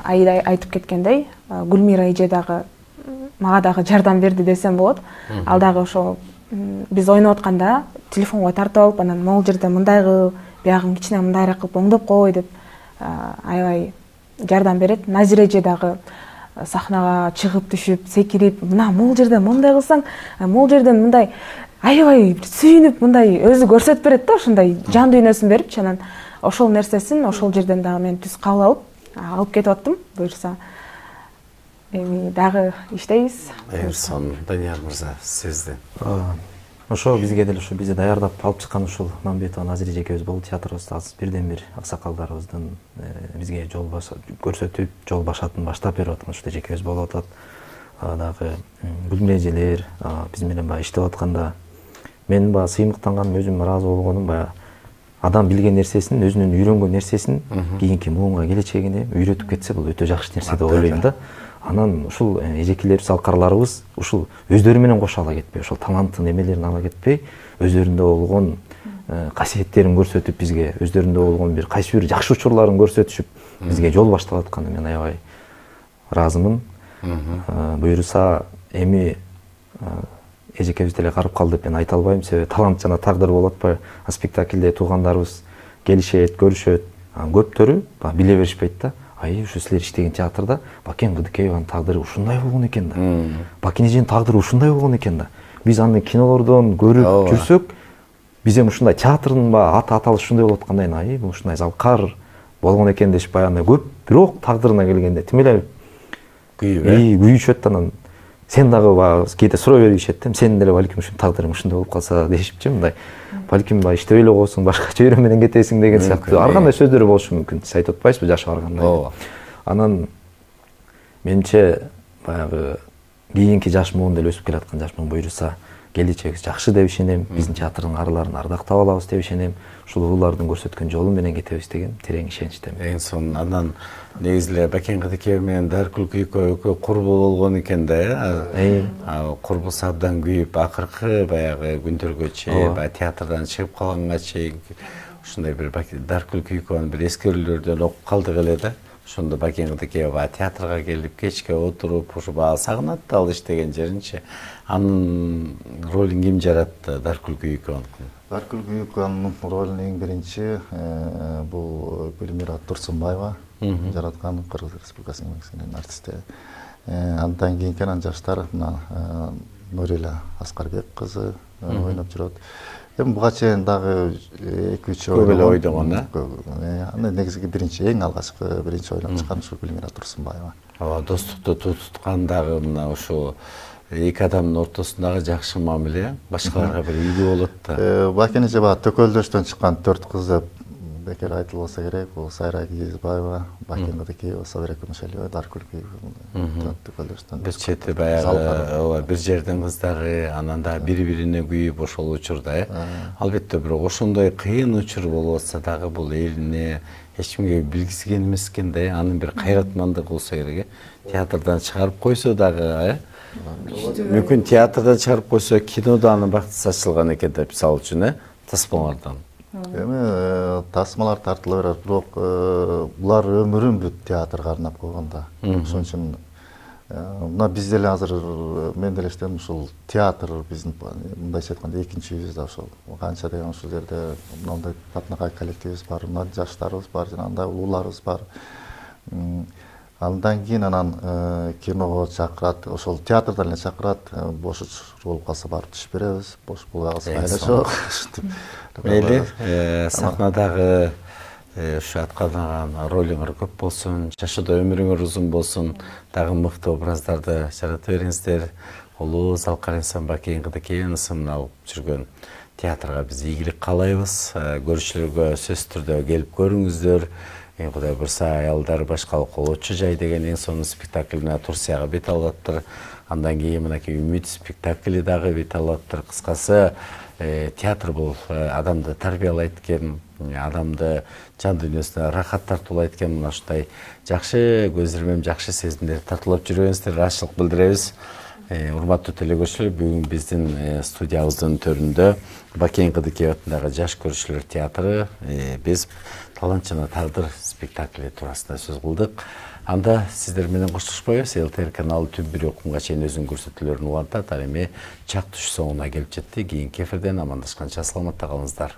[SPEAKER 12] Аида айтып кеткендей, Гүлмира эже дагы мага дагы жардам берди десем болот. Ал дагы ошол биз ойноп атканда телефонго тартып алып, анан могул жерде мындай кыл, биягын кичине мындайраак кылып оңдоп кой деп аябай жардам берет. Назира эже дагы сахнага чыгып түшүп, секирип, мына могул жерде мындай кылсаң, могул жерден мындай аябай сүйүнүп, мындай өзү көрсөтүп берет да, ошондой жан дүйнөсүн берипчи. Анан ошол нерсесин ошол жерден дагы мен түз кабыл алып кетип аттым. Буюрса эми дагы иштейбиз.
[SPEAKER 1] Эрсон, Данияр мырза, сиздин.
[SPEAKER 13] Ошо бизге деле ушу бизди даярдап алып чыккан ушул Мамбетова Назира эжекебиз болду. Театрыбызда бирден бир аксакалдарыбыздын бизге жол көрсөтүп, жол башатын баштап берип аткан ушул эжекебиз болуп атат. Дагы Гүлмира эжелер биз менен баягы иштеп атканда мен баягы сыймыктанганым, өзүм ыраазы болгонум баягы адам билген нерсесин, өзүнүн үйрөнгөн нерсесин кийинки муунга, келечегине үйрөтүп кетсе бул өтө жакшы нерсе деп ойлойм да. Анан ушул эжекелерибиз, алкарларыбыз ушул өздөрү менен кошо ала кетпей, ошол таланттын эмелерин ала кетпей, өзлөрүндө болгон касиеттерин көрсөтүп бизге, өзлөрүндө болгон бир кайсы бир жакшы учурларын көрсөтүшүп бизге жол баштап атканы мен аябай ыраазымын. Буюрса эми эжекебиз деле карып калды деп мен айта албайм, себеби талант жана тагдыр болуп атпайбы. Спектакльде туугандарыбыз келишет, көрүшөт, көптөрү биле беришпейт да. Ушу силер иштеген театрда Бакен Кыдыкееванын тагдыры ушундай болгон экен да. Бакен эженин тагдыры ушундай болгон экен да. Биз аны кинолордон көрүп жүрсөк, биз эми ушундай театрдын аты аталышы ушундай болуп аткандан кийин, бул ушундай залкар болгон экен дешип баягы көп, бирок тагдырына келгенде тим эле күйүшөт. Анан сен дагы кээде суроо беришет да, сенин деле балким ушул тагдырың ушундай болуп калса дешипчи, мындай балким иштеп эле койсуң, башка чөйрө менен кетесиң деген сыяктуу ар кандай сөздөр болушу мүмкүн. Сиз айтып атпайсызбы жашы барганда. Анан менимче баягы кийинки жаш муун деле өсүп келаткан жаш муун буюрса келечегибиз жакшы деп ишенем. Биздин театрдын арыларын ардактап алабыз деп ишенем. Ушул уулардын көрсөткөн жолу менен кетебиз деген терең ишеничтемин.
[SPEAKER 1] Эң сонун андан негизи эле Бакен Кыдыкеев менен Даркүл экөө курбу болгон экен да. Курбусу абдан күйүп, акыркы баягы күндөргө чейин, театрдан чыгып калганга чейин ушундай бир Даркүл экөөнүн бир эскерүүлөрдөн окуп калдык эле да. Ошондо Бакен Кыдыкеев театрга келип, кечке отуруп, ушу сагынат да ал иштеген жеринчи. Анын ролун ким жаратты Даркүл экөөнүн?
[SPEAKER 2] Даркүл экөөнүн ролун эң биринчи бул Гүлмира Турсунбаева жараткан, Кыргыз Республикасынын артисти. Андан кийинки анан жаштар Нурила Аскарбек кызы ойноп жүрөт. Эми буга чейин дагы 2-3
[SPEAKER 1] көп эле ойдогон да.
[SPEAKER 2] Анан негизги биринчи, эң алгачкы биринчи ойлоп чыккан ушу Гүлмира Турсунбаева.
[SPEAKER 1] Достукту туткан дагы мына ушу эки адамдын ортосундагы жакшы мамиле башкаларга бир үлгү болот да.
[SPEAKER 2] Бакен эже Төкөлдөштөн чыккан 4 кыз деп бекер айтылбаса керек. Бул Сайра Кийизбаева, Бакен Кыдыкеева, Сабира Күмүшалиева, Даркүл Төкөлдөштөн.
[SPEAKER 1] Бир чети баягы бир жердин кыздары, анан да бири-бирине күйүп ошол учурда, албетте бирок ошондой кыйын учур болуп атса дагы бул элине эч кимге билгиси келмес экен да. Анын бир кайратмандыгы болсо керек. Театрдан чыгарып койсо дагы, мүмкүн театрдан чыгарып койсо кинодо анын бактысы ачылган экен деп мисалы үчүн, тасмалардан.
[SPEAKER 2] Эми тасмалар тартыла берет, бирок булар өмүрүн бүт театрга арнап койгон да. Ошон үчүн мына биз деле азыр мен деле иштейм ушул театр биздин мындайча айтканда экинчи үйүбүз да ошол. Канча деген ушул жерде мындай татынакай коллективибиз бар, мына жаштарыбыз бар, жанагындай ууларыбыз бар. Андан кийин анан киного чакырат, ошол театрдан эле чакырат, бош болуп калса барып түшүп беребиз, бош болбой калса майда жок.
[SPEAKER 1] Мейли, сахнадагы ушу аткарган ролуңар көп болсун, жашоодо өмүрүңөр узун болсун, дагы мыкты образдарды жарата бериңиздер. Улуу Залкар Инсан Бакен Кыдыкенов ысымын алып жүргөн театрга биз ийгилик каалайбыз. Көрүүчүлөргө сөзсүз түрдө келип көрүңүздөр. Кудай бурса аялдар башка колочу жай деген эң сонун спектаклине Турцияга бет алыптыр. Андан кийин мынакей Үмүт спектакли дагы бет алыптыр. Кыскасы театр бул адамды тарбиялайт экен, адамды жан дүйнөсүнө рахат тартуулайт экен. Мына ушундай жакшы көздөр менен жакшы сезимдер тартуулап жүргөнүңүздөргө ыраазычылык билдиребиз. Урматтуу телекөрүүчүлөр, бүгүн биздин студиябыздын төрүндө Бакен Кыдыкенов атындагы Жаш көрүүчүлөр театры биз Талант жана тагдыр спектакли туурасында сөз кылдык. Анда сиздер менен коштошпойбуз. ЛТР каналы түн 1 окумга чейин өзүнүн көрсөтүүлөрүн улантат. Ал эми чак түш соңуна келип жетти. Кийинки эфирден амандашканча саламатта калыңыздар.